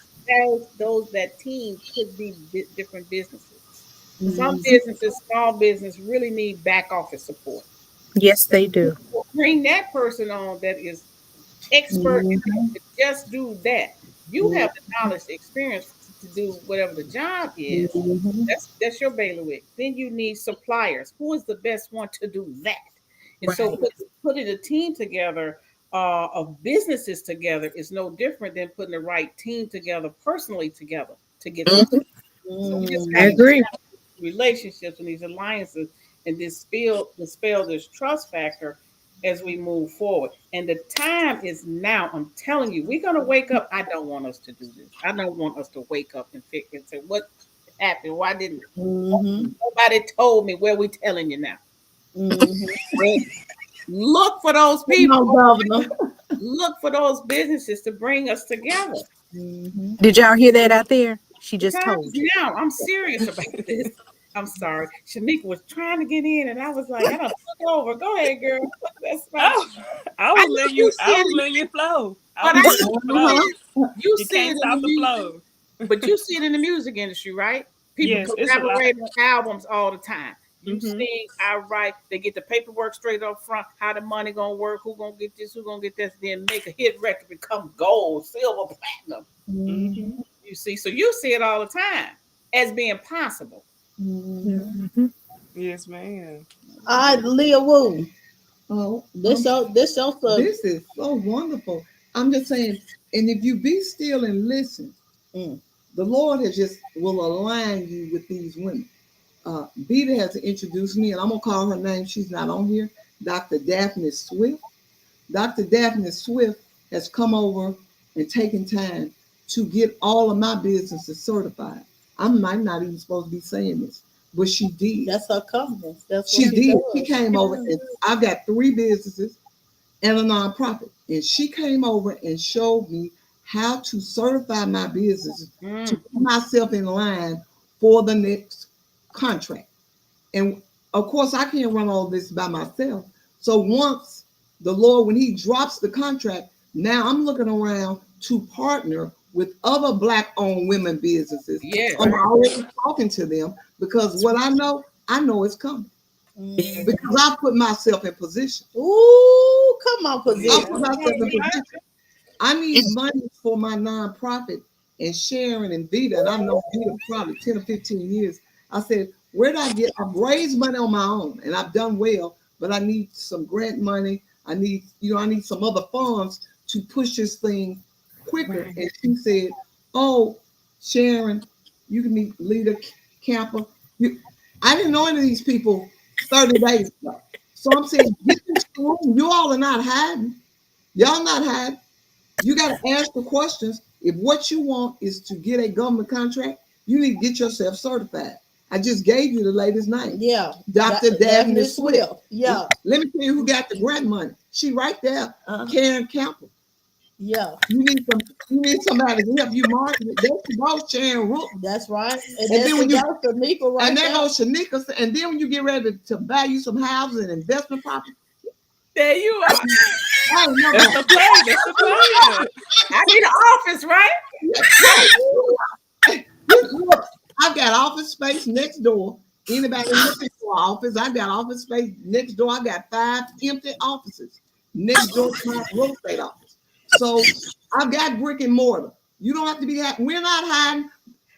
Those that team could be different businesses. Some Mhm. businesses, small business, really need back office support. Yes, they do. Bring that person on that is expert enough to just do that. You have the knowledge, the experience to do whatever the job is. Mhm. That's your bailiwick. Then you need suppliers. Who is the best one to do that? And so Right. putting a team together of businesses together is no different than putting the right team together personally together to get the Mhm. so we just I got to agree. relationships and these alliances and dispel this trust factor as we move forward. And the time is now. I'm telling you, we're gonna wake up. I don't want us to do this. I don't want us to wake up and figure and say, what happened? Why didn't Mhm. nobody told me? Where we telling you now? Mhm. Look for those Come people. on, Governor. Look for those businesses to bring us together. Mhm. Did y'all hear that out there? She The just time is told you. now. I'm serious about this. I'm sorry. Shanika was trying to get in, and I was like, I don't took over. Go ahead, girl. That's fine. Oh, I I was know letting you you. see I was it, letting you flow. I but was I letting know you you flow. see it. You You see can't it in stop the the music, flow. but you see it in the music industry, right? People Yes, it's a lot. collaborate on albums all the time. You Mm-hmm. sing, I write. They get the paperwork straight up front. How the money gonna work? Who gonna get this? Who gonna get this? Then make a hit record become gold, silver, platinum. Mm-hmm. Mhm. You see, so you see it all the time as being possible. Mhm. Mhm. Yes, ma'am. All right, Leah Wu. Oh, This your subject. this is so wonderful. I'm just saying, and if you be still and listen, Mm. the Lord has just will align you with these women. Beta has introduced me, and I'm gonna call her name. She's not on here. Dr. Daphne Swift. Dr. Daphne Swift has come over and taken time to get all of my businesses certified. I might not even supposed to be saying this, but she did. That's her company. That's She what she did. does. She came over, and I've got 3 businesses and a nonprofit. And she came over and showed me how to certify my business to put myself in line for the next contract. And of course, I can't run all this by myself. So once the Lord, when He drops the contract, now I'm looking around to partner with other Black-owned women businesses. Yes. I'm already talking to them because what I know it's coming Mhm. because I put myself in position. Ooh, come on, I position. put myself in position. I need money for my nonprofit, and Sharon and Vita, and I know Vita probably 10 or 15 years. I said, where did I get? I've raised money on my own and I've done well, but I need some grant money. I need some other funds to push this thing quicker. Right. And she said, oh, Sharon, you can meet Lita Camper. I didn't know any of these people 30 days ago. So I'm saying, get into the room. You all are not hiding. Y'all not hiding. You got to ask the questions. If what you want is to get a government contract, you need to get yourself certified. I just gave you the latest name. Yeah. Dr. Daphne Swift. Yeah. Let me tell you who got the grant money. She right there, Uh-huh. Karen Campbell. Yeah. You need somebody to help you market it. There you go, Sharon Rook. That's right. And then when you Shanika right and there there. goes Shanika, and then when you get ready to buy you some houses and investment property, There you are. I ain't That's nobody. the play. That's the plan. I need an office, right? Look, I've got office space next door. Anybody looking for an office? I got office space next door. I got 5 empty offices next door to my real estate office. So I've got brick and mortar. You don't have to be hiding. We're not hiding.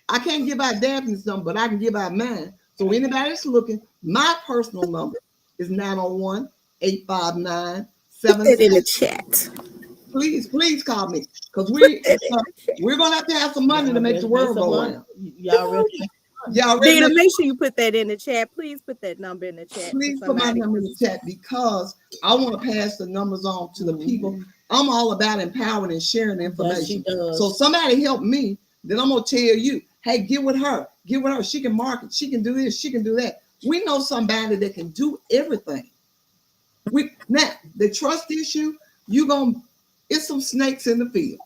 I can't give out Daphne's number, but I can give out mine. So anybody that's looking, my personal number is 901-859-77. Put that in the chat. Please call me because we're gonna have to have some money to make the world go round. Y'all ready? Y'all ready? Dita, make sure you put that in the chat. Please put that number in the chat. Please put my number in the chat because I want to pass the numbers on to the people I'm all about empowering and sharing Yes, she information. does. So somebody help me, then I'm gonna tell you, hey, get with her. Get with her. She can market. She can do this. She can do that. We know somebody that can do everything. Now the trust issue, it's some snakes in the field.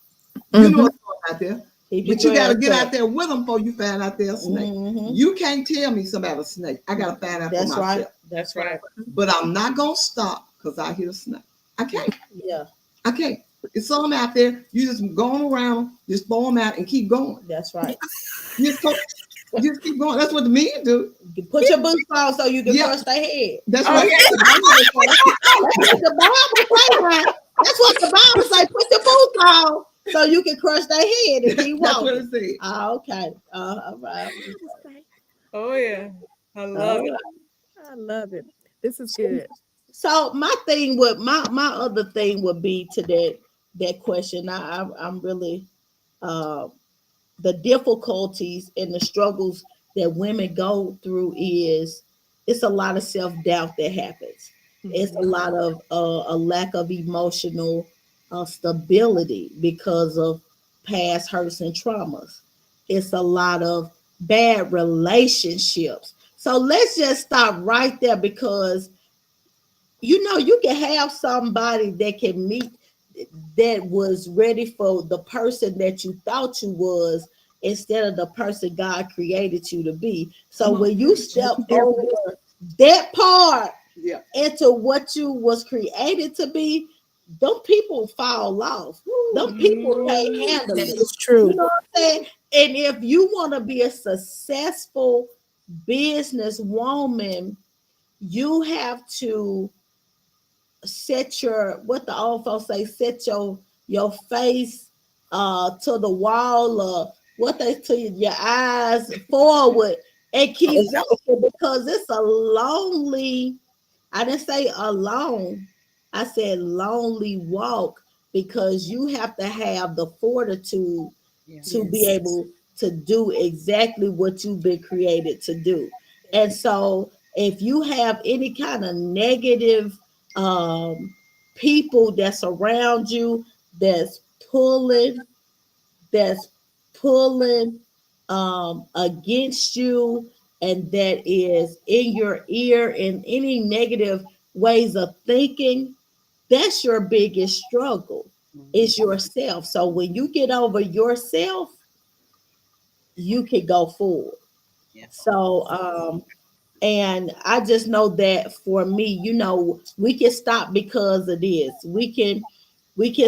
You know what's going out there. Keep But your you got to grass get cut. out there with them before you find out they're a snake. Mhm. You can't tell me somebody a snake. I got to find out That's for myself. right. That's right. But I'm not going to stop because I hear a snake. I can't. Yeah, I can't. It's some out there. You just going around, just throw them out and keep going. that's right. You just keep going. That's what the men do. You put your boots on so you can Yeah. crush their head. That's Oh, what That's what the Bible say, man. That's what the Bible say. Put your boots on so you can crush their head and keep that's what walking. it said. Oh, okay. All right. Oh yeah, I love it. I love it. This is good. So my thing would my other thing would be to that question. I'm really the difficulties and the struggles that women go through is it's a lot of self-doubt that happens. It's a lot of a lack of emotional stability because of past hurts and traumas. It's a lot of bad relationships. So let's just stop right there because you can have somebody that can meet that was ready for the person that you thought you was instead of the person God created you to be. So when you step over that part Yeah. into what you was created to be, them people fall off. Them people can't handle it. It's true. You know what I'm saying? And if you want to be a successful business woman, you have to set what the old folks say, set your face to the wall, or what they tell you, your eyes forward and keep walking because it's a lonely, I didn't say alone, I said lonely walk because you have to have the fortitude to be able to do exactly what you've been created to do. And so if you have any kind of negative people that's around you that's pulling that's pulling against you and that is in your ear and any negative ways of thinking, that's your biggest struggle is yourself. So when you get over yourself, you can go forward. So and I just know that for me, we can stop because of this. We can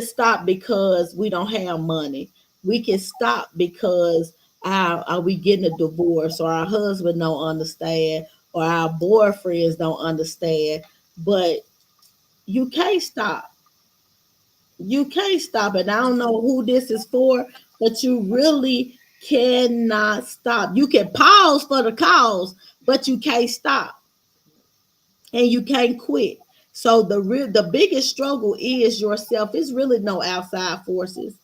stop because we don't have money. We can stop because are we getting a divorce or our husband don't understand or our boyfriends don't understand. But you can't stop. You can't stop it. I don't know who this is for, but you really cannot stop. You can pause for the cause, but you can't stop and you can't quit. So the biggest struggle is yourself. It's really no outside forces.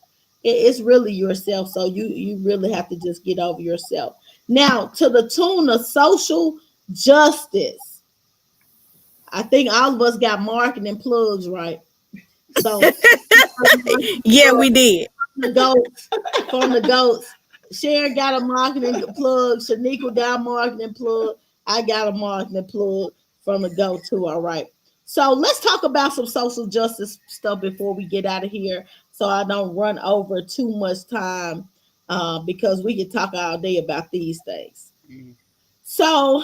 It's really yourself. So you really have to just get over yourself. Now, to the tune of social justice, I think all of us got marketing plugs right. So Yeah, we did. from the goats. Sharon got a marketing plug. Shaniqua got a marketing plug. I got a marketing plug from the goat too. All right. So let's talk about some social justice stuff before we get out of here, so I don't run over too much time, because we can talk all day about these things. So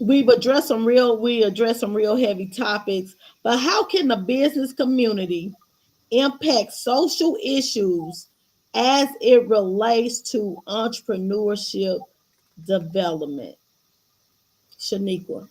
we addressed some real heavy topics, but how can the business community impact social issues as it relates to entrepreneurship development? Shaniqua.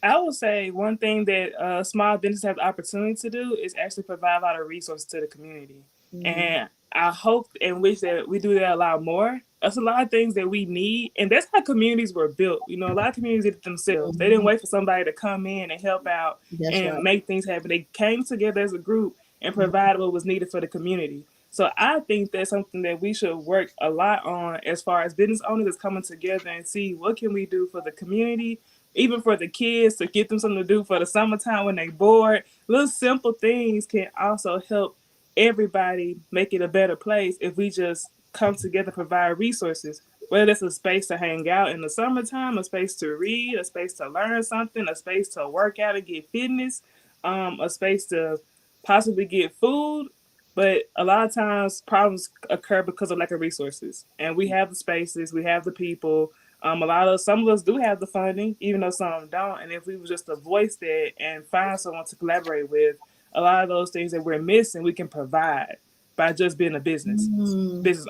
I would say one thing that small businesses have the opportunity to do is actually provide a lot of resources to the community. And I hope and wish that we do that a lot more. That's a lot of things that we need. And that's how communities were built. A lot of communities did it themselves. They didn't wait for somebody to come in and help out and make things happen. They came together as a group and provided what was needed for the community. So I think that's something that we should work a lot on as far as business owners is coming together and see what can we do for the community, even for the kids, to get them something to do for the summertime when they bored. little simple things can also help everybody make it a better place if we just come together, provide resources. Whether it's a space to hang out in the summertime, a space to read, a space to learn something, a space to work out and get fitness, a space to possibly get food. But a lot of times problems occur because of lack of resources. And we have the spaces, we have the people. Some of us do have the funding, even though some don't. And if we were just to voice that and find someone to collaborate with, a lot of those things that we're missing, we can provide by just being a business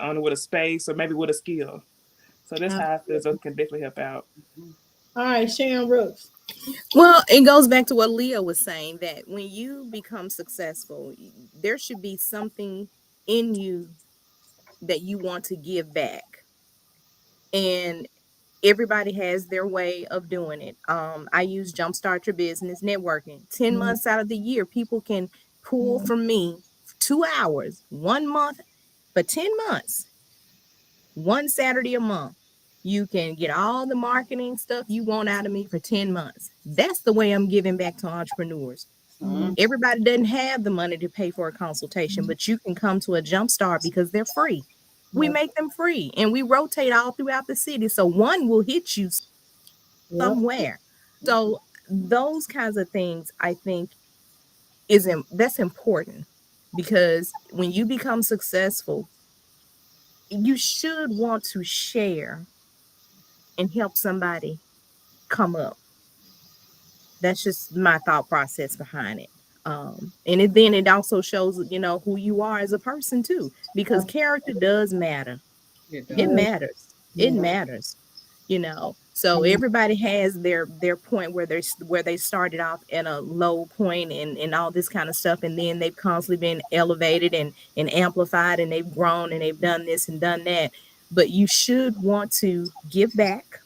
owner with a space or maybe with a skill. So that's how I feel so it can definitely help out. All right, Sharon Rooks. Well, it goes back to what Leah was saying, that when you become successful, there should be something in you that you want to give back. And everybody has their way of doing it. I use Jumpstart Your Business networking. 10 months out of the year, people can pull from me 2 hours, 1 month, for 10 months, one Saturday a month. You can get all the marketing stuff you want out of me for 10 months. That's the way I'm giving back to entrepreneurs. Everybody doesn't have the money to pay for a consultation, but you can come to a Jumpstart because they're free. We make them free and we rotate all throughout the city. So one will hit you somewhere. So those kinds of things, I think, that's important, because when you become successful, you should want to share and help somebody come up. That's just my thought process behind it. And then it also shows, who you are as a person too, because character does matter. It matters. It matters. So everybody has their point where they started off at a low point and all this kind of stuff, and then they've constantly been elevated and amplified, and they've grown and they've done this and done that. But you should want to give back,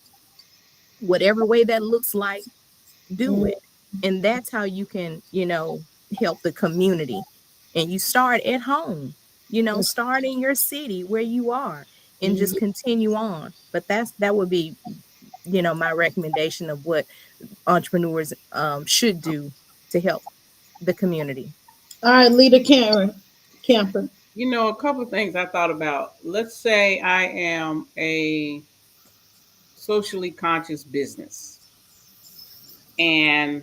whatever way that looks like. Do it. And that's how you can help the community. And you start at home, start in your city where you are, and just continue on. But that would be my recommendation of what entrepreneurs should do to help the community. All right, Leader Camper. A couple of things I thought about. Let's say I am a socially conscious business, and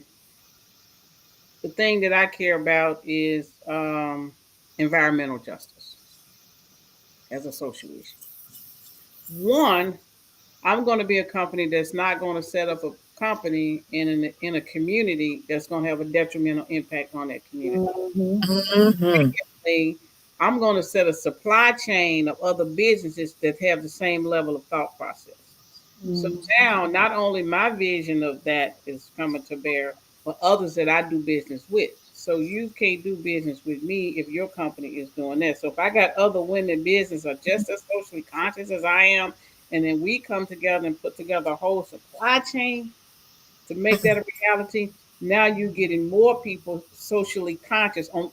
the thing that I care about is environmental justice as a social issue. One, I'm going to be a company that's not going to set up a company in a community that's going to have a detrimental impact on that community. Secondly, I'm going to set a supply chain of other businesses that have the same level of thought process. So now, not only my vision of that is coming to bear, but others that I do business with. So you can't do business with me if your company is doing that. So if I got other women in business are just as socially conscious as I am, and then we come together and put together a whole supply chain to make that a reality, now you're getting more people socially conscious on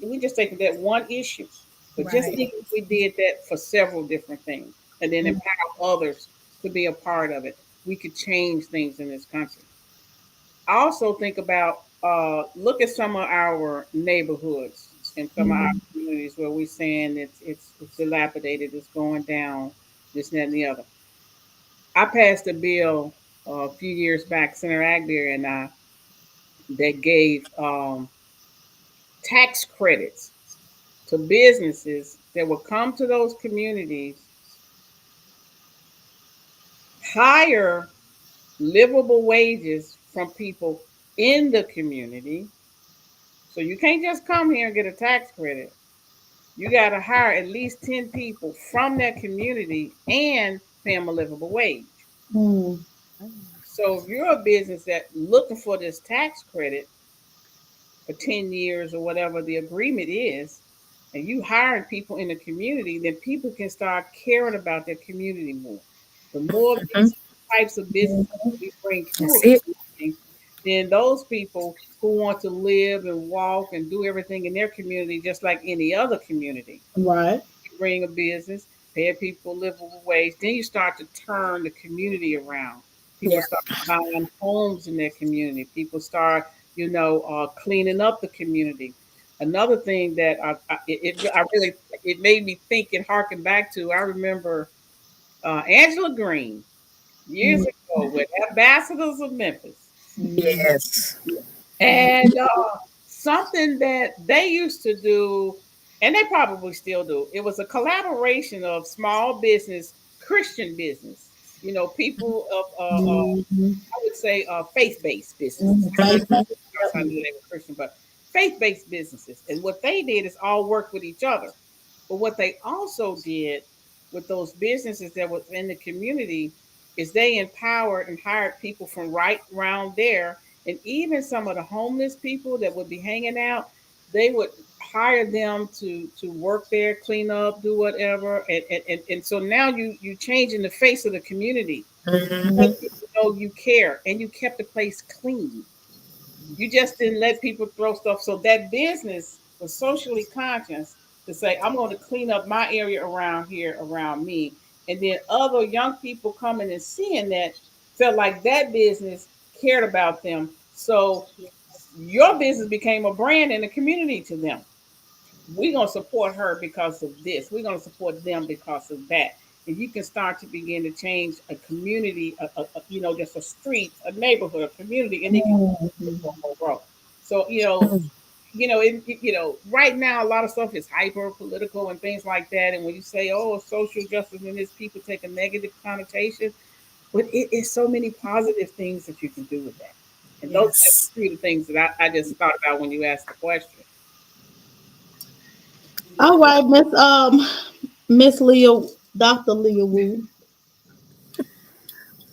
we just take that one issue. But just think if we did that for several different things and then empower others to be a part of it, we could change things in this country. I also think about look at some of our neighborhoods and some of our communities where we're saying it's dilapidated, it's going down, this, that, and the other. I passed a bill a few years back, Senator Agbery and I, that gave tax credits to businesses that would come to those communities, hire livable wages from people in the community. So you can't just come here and get a tax credit. You got to hire at least 10 people from that community and pay them a livable wage. So if you're a business that looking for this tax credit for 10 years or whatever the agreement is, and you hiring people in the community, then people can start caring about their community more. The more these types of businesses we bring to it, then those people who want to live and walk and do everything in their community just like any other community. Right. You bring a business, pay people a livable wage, then you start to turn the community around. People start buying homes in their community. People start cleaning up the community. Another thing that I really, it made me think and harken back to. I remember Angela Green years ago with Ambassadors of Memphis, Yes. and something that they used to do, and they probably still do. It was a collaboration of small business, Christian business. People of I would say faith-based businesses. I knew they were Christian, but faith-based businesses. And what they did is all work with each other. But what they also did with those businesses that was in the community is they empowered and hired people from right around there. And even some of the homeless people that would be hanging out, they would hire them to work there, clean up, do whatever. And so now you changing the face of the community. Because you care and you kept the place clean. You just didn't let people throw stuff. So that business was socially conscious to say, I'm going to clean up my area around here, around me. And then other young people coming and seeing that felt like that business cared about them. So your business became a brand in the community to them. We're going to support her because of this. We're going to support them because of that. And you can start to begin to change a community, just a street, a neighborhood, a community, and it can grow. So, right now a lot of stuff is hyper political and things like that. And when you say, "Oh, social justice," and this, people take a negative connotation, but it is so many positive things that you can do with that. And those are three of the things that I just thought about when you asked the question. All right, Miss Leah, Dr. Leah Wu.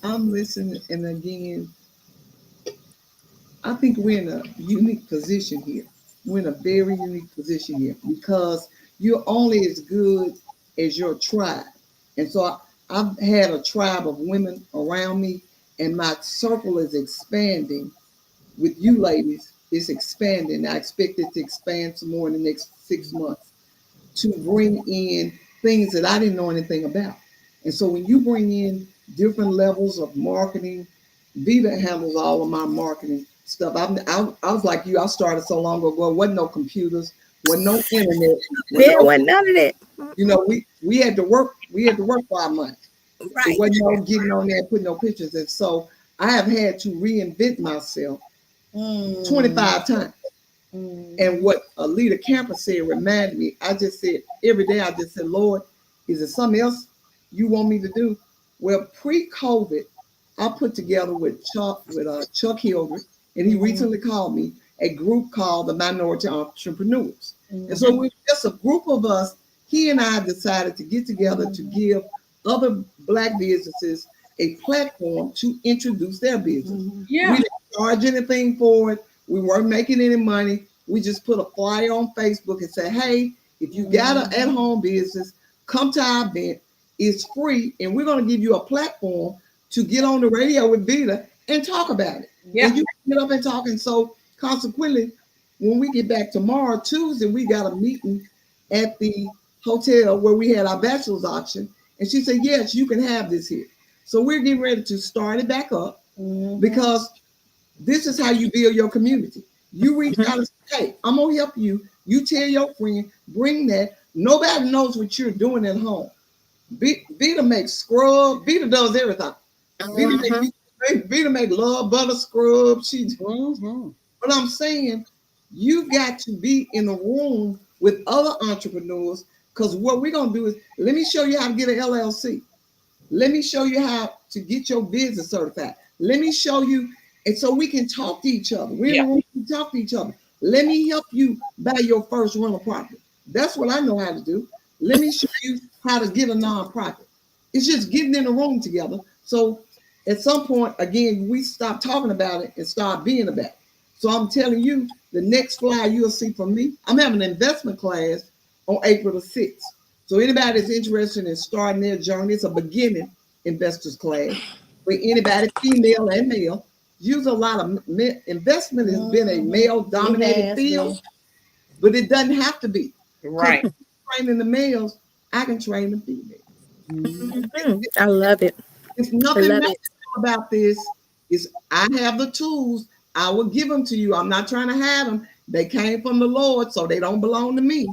I'm listening, and again, I think we're in a unique position here. We're in a very unique position here because you're only as good as your tribe. And so I've had a tribe of women around me, and my circle is expanding with you ladies. It's expanding. I expect it to expand some more in the next 6 months to bring in things that I didn't know anything about. And so when you bring in different levels of marketing, Vita handles all of my marketing stuff. I was like you. I started so long ago. Wasn't no computers. Wasn't no internet. There wasn't none of that. We had to work. We had to work for our money. Right. It wasn't no getting on there and putting no pictures. And so I have had to reinvent myself 25 times. And what Alita Camper said reminded me. I just said every day. I just said, Lord, is there something else you want me to do? Well, pre-COVID, I put together with Chuck Hildred, and he recently called me, a group called the Minority Entrepreneurs. And so we're just a group of us. He and I decided to get together to give other Black businesses a platform to introduce their business. Yeah. We didn't charge anything for it. We weren't making any money. We just put a flyer on Facebook and say, hey, if you got an at-home business, come to our event. It's free, and we're going to give you a platform to get on the radio with Vita and talk about it. Yeah. And you can get up and talk. And so consequently, when we get back tomorrow, Tuesday, we got a meeting at the hotel where we had our bachelor's auction. And she said, yes, you can have this here. So we're getting ready to start it back up because this is how you build your community. You reach out and say, hey, I'm going to help you. You tell your friend, bring that. Nobody knows what you're doing at home. Vita makes scrub. Vita does everything. Vita make love butter scrub. But I'm saying you got to be in the room with other entrepreneurs, because what we're going to do is, let me show you how to get an LLC. Let me show you how to get your business certified. Let me show you, and so we can talk to each other. We're in the room to talk to each other. Let me help you buy your first rental property. That's what I know how to do. Let me show you how to get a nonprofit. It's just getting in the room together. So at some point, again, we stop talking about it and start being about it. So I'm telling you, the next flyer you'll see from me, I'm having an investment class on April the 6th. So anybody that's interested in starting their journey, it's a beginning investors class for anybody, female and male. Use a lot of investment has been a male-dominated field, but it doesn't have to be. Right. Training the males, I can train the females. I love it. It's nothing magical about this. Is I have the tools I will give them to you. I'm not trying to have them. They came from the Lord, so they don't belong to me.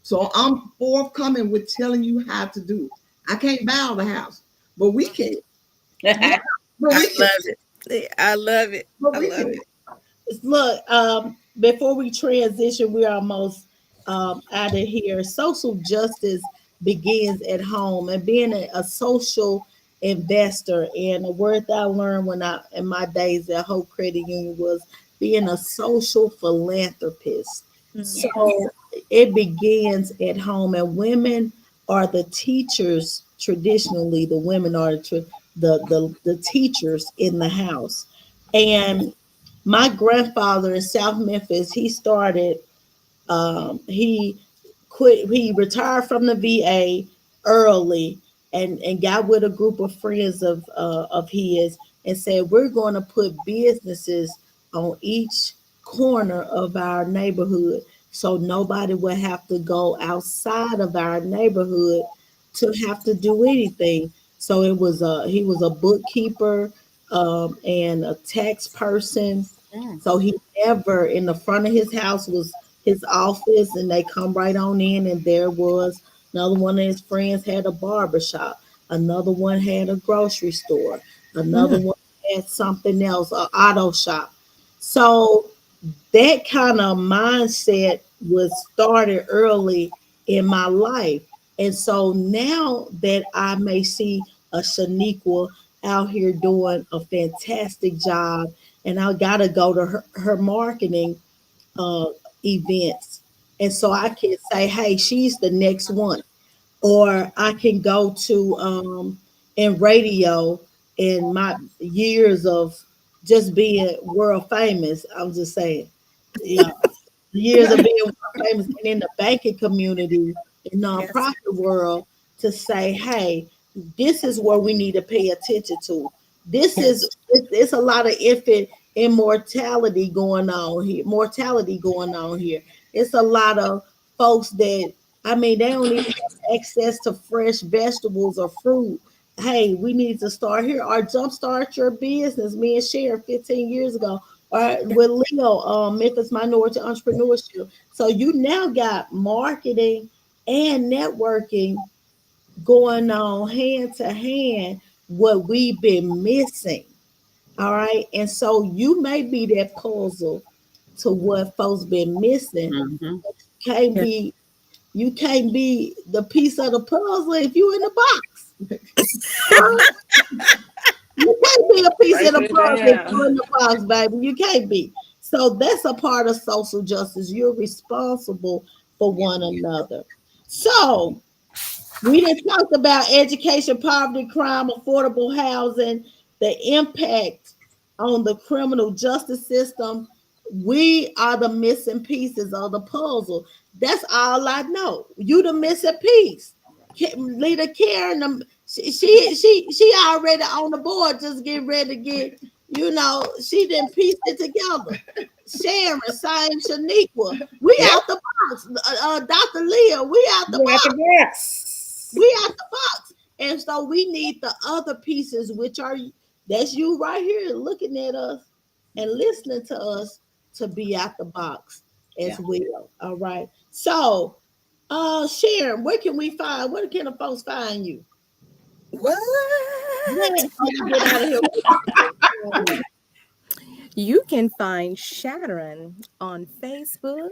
So I'm forthcoming with telling you how to do it. I can't bow the house, but we can. But I we can. love it. I love it. But I we love can. it. Look, before we transition, we're almost out of here. Social justice begins at home, and being a social investor. And a word that I learned when I in my days at Hope Credit Union was being a social philanthropist. So it begins at home, and women are the teachers. Traditionally, the women are the teachers in the house, and my grandfather in South Memphis, he started, he quit, he retired from the VA early and got with a group of friends of his and said, we're going to put businesses on each corner of our neighborhood so nobody will have to go outside of our neighborhood to have to do anything. So he was a bookkeeper and a tax person. So he never in the front of his house was his office, and they come right on in, and there was another one of his friends had a barber shop, another one had a grocery store, another one had something else, an auto shop. So that kind of mindset was started early in my life. And so now that I may see a Shaniqua out here doing a fantastic job, and I got to go to her marketing uh, events. And so I can say, hey, she's the next one. Or I can go to in radio in my years of just being world famous. I'm just saying, yeah, years of being world famous and in the banking community, in Yes. nonprofit world, to say, hey, this is where we need to pay attention to. This is it's a lot of infant immortality going on here, mortality going on here. It's a lot of folks that I mean they don't even have access to fresh vegetables or fruit. Hey, we need to start here or jumpstart your business. Me and Sharon 15 years ago, or with Leo, Memphis Minority Entrepreneurship. So you now got marketing and networking going on hand to hand, what we've been missing. All right. And so you may be that puzzle to what folks been missing. Mhm. Can't Yes. be you can't be the piece of the puzzle if you in the box. All right? You can't be a piece of Write the that puzzle if you down. in the box, baby. You can't be. So that's a part of social justice. You're responsible for one another. So we done talked about education, poverty, crime, affordable housing, the impact on the criminal justice system. We are the missing pieces of the puzzle. That's all I know. You the missing piece. Leader Karen, she already on the board, just getting ready to get, she didn't piece it together. Sharon, same Shaniqua. We Yep. out the box. Dr. Leah, we out the You at box. the box. We out the box. And so we need the other pieces, which are that's you right here looking at us and listening to us to be out the box Yeah. as well. All right. So Sharon, where can the folks find you? What? Yeah, before we get out of here. Where can the folks find you? You can find Shattering on Facebook,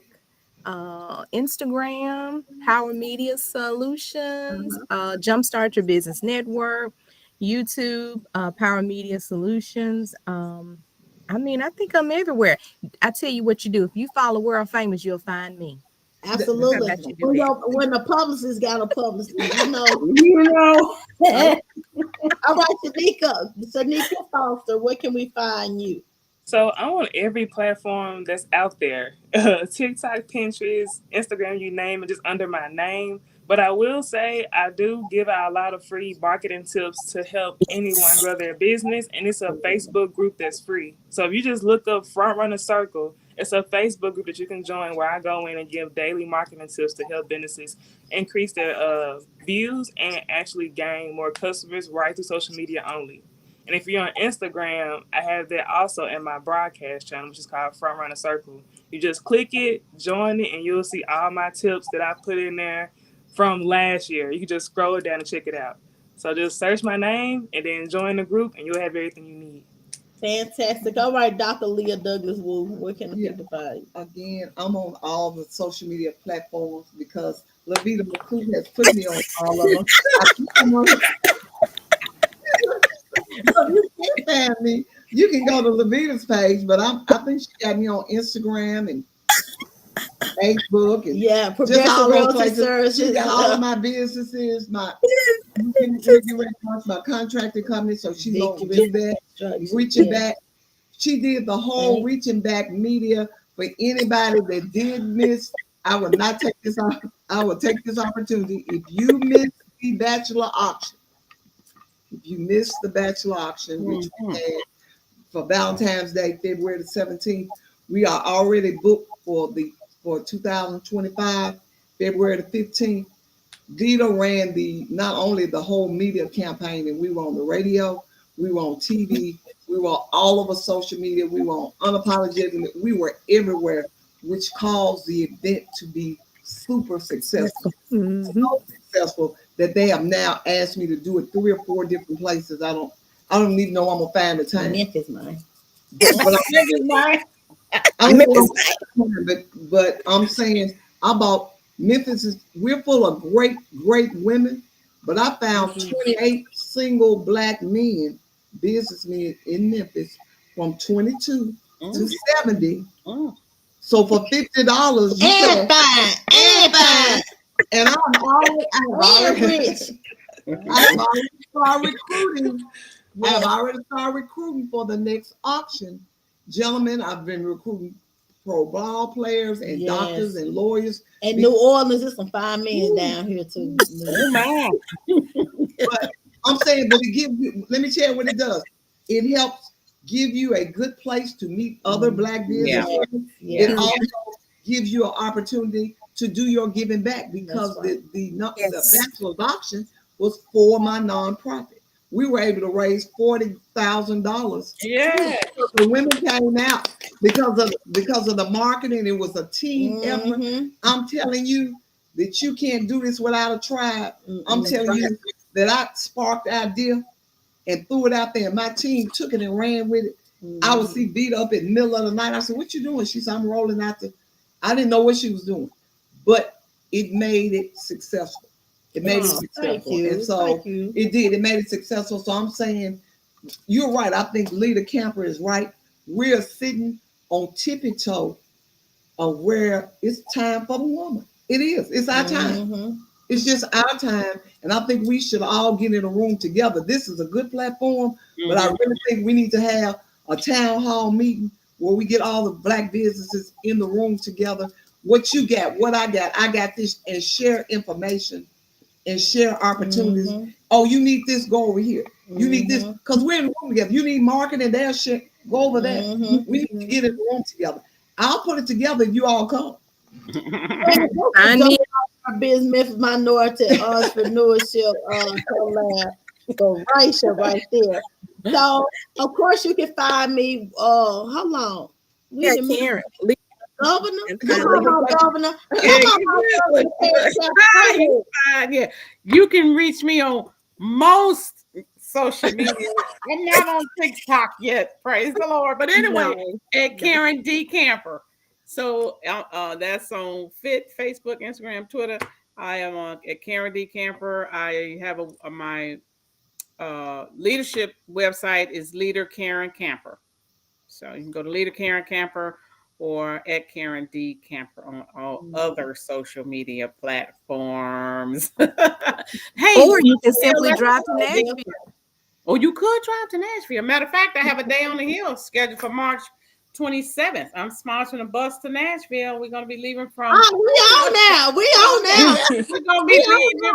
Instagram, Power Media Solutions, Uh-huh. Jumpstart Your Business Network, YouTube, Power Media Solutions. I mean, I think I'm everywhere. I tell you what you do. If you follow World Famous, you'll find me. How Absolutely. about you do that? When the publicist got a publicist, You know. All right, Shanika Foster, where can we find you? So I'm on every platform that's out there. TikTok, Pinterest, Instagram, you name it, just under my name. But I will say I do give out a lot of free marketing tips to help anyone grow their business. And it's a Facebook group that's free. So if you just look up Front Runner Circle, it's a Facebook group that you can join where I go in and give daily marketing tips to help businesses increase their views and actually gain more customers right through social media only. And if you're on Instagram, I have that also in my broadcast channel, which is called Front Runner Circle. You just click it, join it, and you'll see all my tips that I put in there from last year. You can just scroll it down and check it out. So just search my name and then join the group, and you'll have everything you need. Fantastic. All right, Dr. Leah Douglas Wu, where can the Yeah. people find you? Again, I'm on all the social media platforms because Lavita McCool has put me on all of them. I keep them on- So you can find me. You can go to Lavita's page, but I think she got me on Instagram and Facebook and Yeah, just Progressive all those Realty places. She Services. got all of my businesses, my my contracting company, so she's gonna do that. Reaching back. She did the whole reaching back media for anybody that did miss. I would not take this off. I will take this opportunity. If you missed the bachelor auction, which we had for Valentine's Day, February the 17th, we are already booked for 2025, February the 15th. Dita ran not only the whole media campaign, and we were on the radio, we were on TV, we were all over social media, we were on Unapologetic, we were everywhere, which caused the event to be super successful. Mhm. So successful that they have now asked me to do it 3 or 4 different places. I don't even know I'm gonna find the time. Memphis, man. But but I'm saying about Memphis we're full of great women, but I found 28 single black men, businessmen in Memphis from 22 to 70. So for $50, you And can fine. and I'm already, And rich. I've already started recruiting. I've already started recruiting for the next auction. Gentlemen, I've been recruiting pro ball players and Yes. doctors and lawyers. And New Orleans, there's some fine men down here too. Oh man. But I'm saying, but it gives you, let me tell you what it does. It helps give you a good place to meet other black business women. Yeah. It also gives you an opportunity to do your giving back because That's right. the bachelor's auction was for my nonprofit. We were able to raise $40,000. Yeah. The women came out because of the marketing. It was a team effort. Mhm. I'm telling you that you can't do this without a tribe. I'm Mhm. telling you that I sparked the idea and threw it out there, and my team took it and ran with it. I would see beat up in the middle of the night. I said, "What you doing?" She said, "I'm rolling out the." I didn't know what she was doing, but it made it successful. It made it successful, Thank you. and so Thank you. it did. It made it successful. So I'm saying, you're right. I think Lita Camper is right. We're sitting on tippy toe of where it's time for the woman. It is. It's our time. Mhm. It's just our time, and I think we should all get in a room together. This is a good platform, but I really think we need to have a town hall meeting where we get all the black businesses in the room together. What you got, what I got this, and share information and share opportunities. Mhm. Oh, you need this, go over here. You need this, Mhm. because we're in the room together. You need marketing, they'll share, go over there. Mhm. We need to get in the room together. I'll put it together if you all come. I need Our business Memphis Minority Entrepreneurship collab for Raisha right there. So of course you can find me. How long? We yeah, done met Karen. Governor. And Come on, Governor. Yeah, Come on, Governor. yeah. You can reach me on most social media. I'm not on TikTok yet, praise the Lord. But anyway, at Karen D. Camper. So that's on Facebook, Instagram, Twitter. I am at Karen D. Camper. I have my leadership website is Leader Karen Camper. So you can go to Leader Karen Camper or at Karen D. Camper on all other social media platforms. Hey, Or you can simply drive to Nashville. or you could drive to Nashville. Matter of fact, I have a day on the hill scheduled for March 27th. I'm sponsoring a bus to Nashville. We're going to be leaving from. Oh, we on now. We're going to be leaving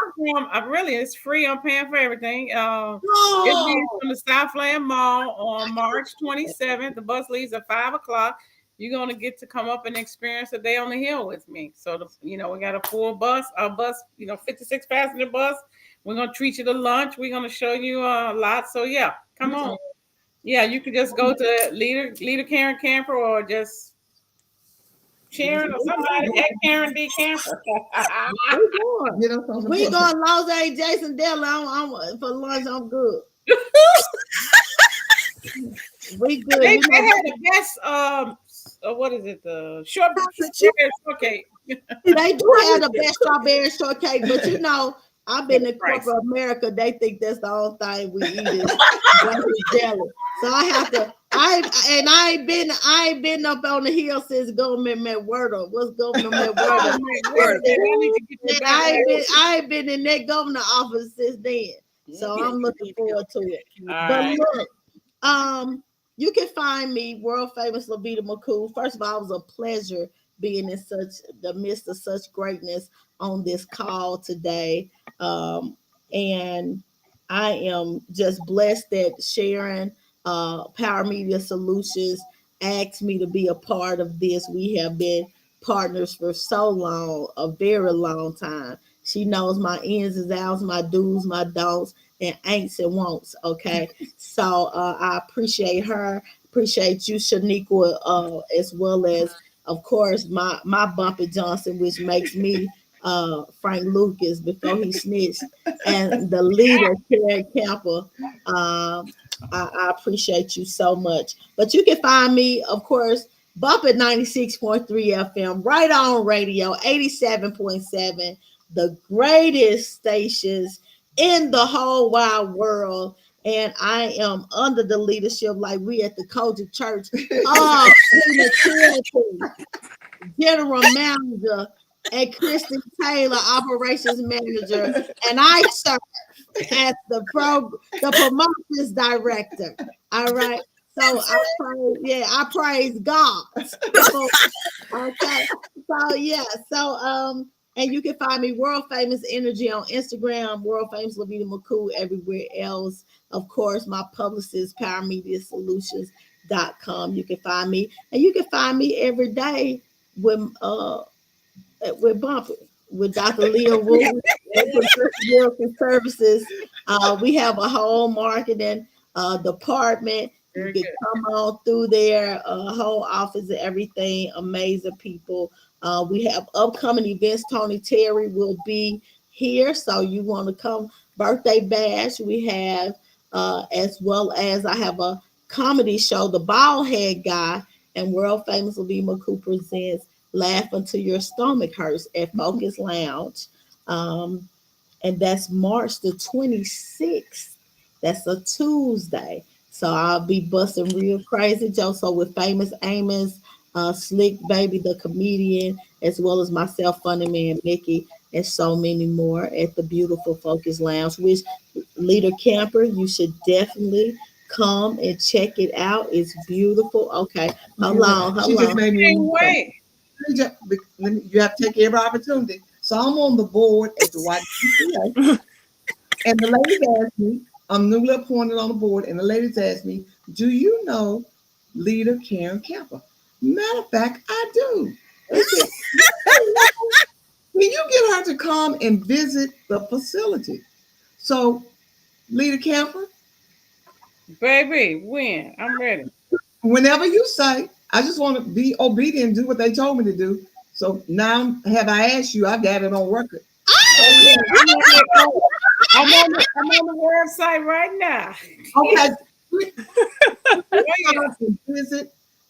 from. Really, it's free. I'm paying for everything. It leaves from the Southland Mall on March 27th. The bus leaves at 5:00. You're going to get to come up and experience a day on the hill with me. So, we got a full bus, 56 passenger bus We're gonna treat you to lunch. We're gonna show you a lot. So yeah, come on. Yeah, you can just go to leader Karen Camper, or just Sharon or somebody at Karen D Camper. Get us on the We bus. going Los Angeles, Jason Della. I'm for lunch. I'm good. We good. They You know, have the best what is it? The shortcake. they do have the best strawberry shortcake, but you know, I've been in Right. corporate America. They think that's the only thing we eat is jelly. So I have to. I ain't been up on the hill since Government McWhirter. What's Governor McWhirter? I ain't been in that governor office since then. So I'm looking forward to it. But look, you can find me, world famous Lavita McCool. First of all, it was a pleasure being in the midst of such greatness on this call today. And I am just blessed that Sharon, Power Media Solutions, asked me to be a part of this. We have been partners for so long, a very long time. She knows my ins and outs, my do's, my don'ts, and ain'ts and won'ts. Okay. So I appreciate her, appreciate you, Shaniqua, as well as, of course, my Bumpy Johnson, which makes me Frank Lucas before he snitched, and the leader, Karen Camper. I appreciate you so much. But you can find me, of course, Bump at 96.3 FM, right on radio, 87.7, the greatest stations in the whole wide world. And I am under the leadership, like we at the Kojic Church, of General Manager and Kristen Taylor, Operations Manager, and I serve as the promotions director. All right. So I praise God. Okay. So yeah. So and you can find me World Famous Energy on Instagram, World Famous Lavita McCool everywhere else. Of course, my publicist, PowerMediaSolutions.com. You can find me, and you can find me every day with Bumpy, with Dr. Leah Wilson Services. We have a whole marketing department. You can come on through there, whole office and everything. Amazing people. We have upcoming events. Tony Terry will be here, so you want to come. Birthday bash we have, as well as I have a comedy show, The Bald Head Guy, and world famous Lavita McCool presents Laugh Until Your Stomach Hurts at Focus Lounge. And that's March the 26th. That's a Tuesday. So I'll be busting real crazy jokes. So with Famous Amos, Slick Baby, the comedian, as well as myself, Funny Man Mickey, and so many more at the beautiful Focus Lounge, which Leader Camper, you should definitely come and check it out. It's beautiful. Okay. Hold on. She just made me Wait. You have to take every opportunity. So I'm on the board at the YMCA, and the ladies asked me, I'm newly appointed on the board, and the ladies asked me, do you know Leader Karen Camper? Matter of fact, I do. They said, can you get her to come and visit the facility? So, Leader Camper, Baby, when? I'm ready. whenever you say, I just want to be obedient and do what they told me to do. So now, have I asked you? I got it on record. I'm on the website right now. Okay.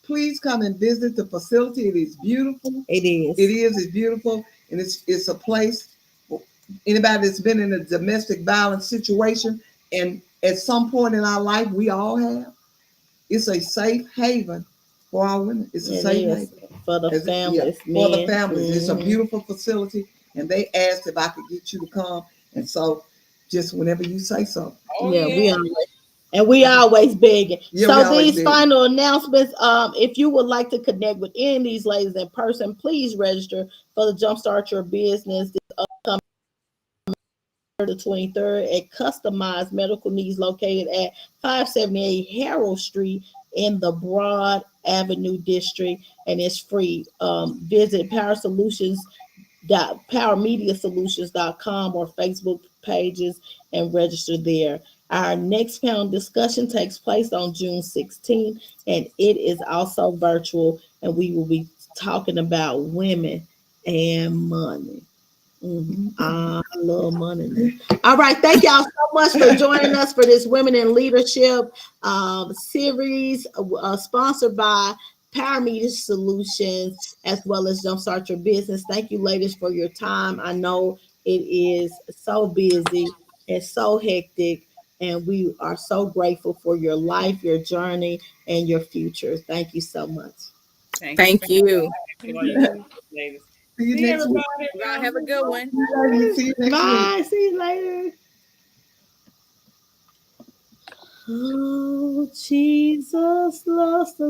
Please come and visit the facility. It is beautiful. It is. It's beautiful. And it's a place for anybody that's been in a domestic violence situation. And at some point in our life, we all have. It's a safe haven for our women. It's a safe haven. For the families. For the families. Mm-hmm. It's a beautiful facility. And they asked if I could get you to come. And so just whenever you say so. We always begging. Yeah, so these final announcements, if you would like to connect with any of these ladies in person, please register for the Jumpstart Your Business this upcoming the 23rd at Customized Medical Needs, located at 578 Harold Street in the Broad Avenue District, and it's free. Visit PowerMediaSolutions.com or Facebook pages and register there. Our next panel discussion takes place on June 16th, and it is also virtual, and we will be talking about women and money. I love money. All right. Thank y'all so much for joining us for this Women in Leadership series sponsored by Power Media Solutions as well as Jumpstart Your Business. Thank you, ladies, for your time. I know it is so busy and so hectic, and we are so grateful for your life, your journey, and your future. Thank you so much. Thank you. Thank Thank you. you. Ladies. See you See next week. everybody. Y'all have a good one. See you next week. Bye. See you later. Oh, Jesus loves the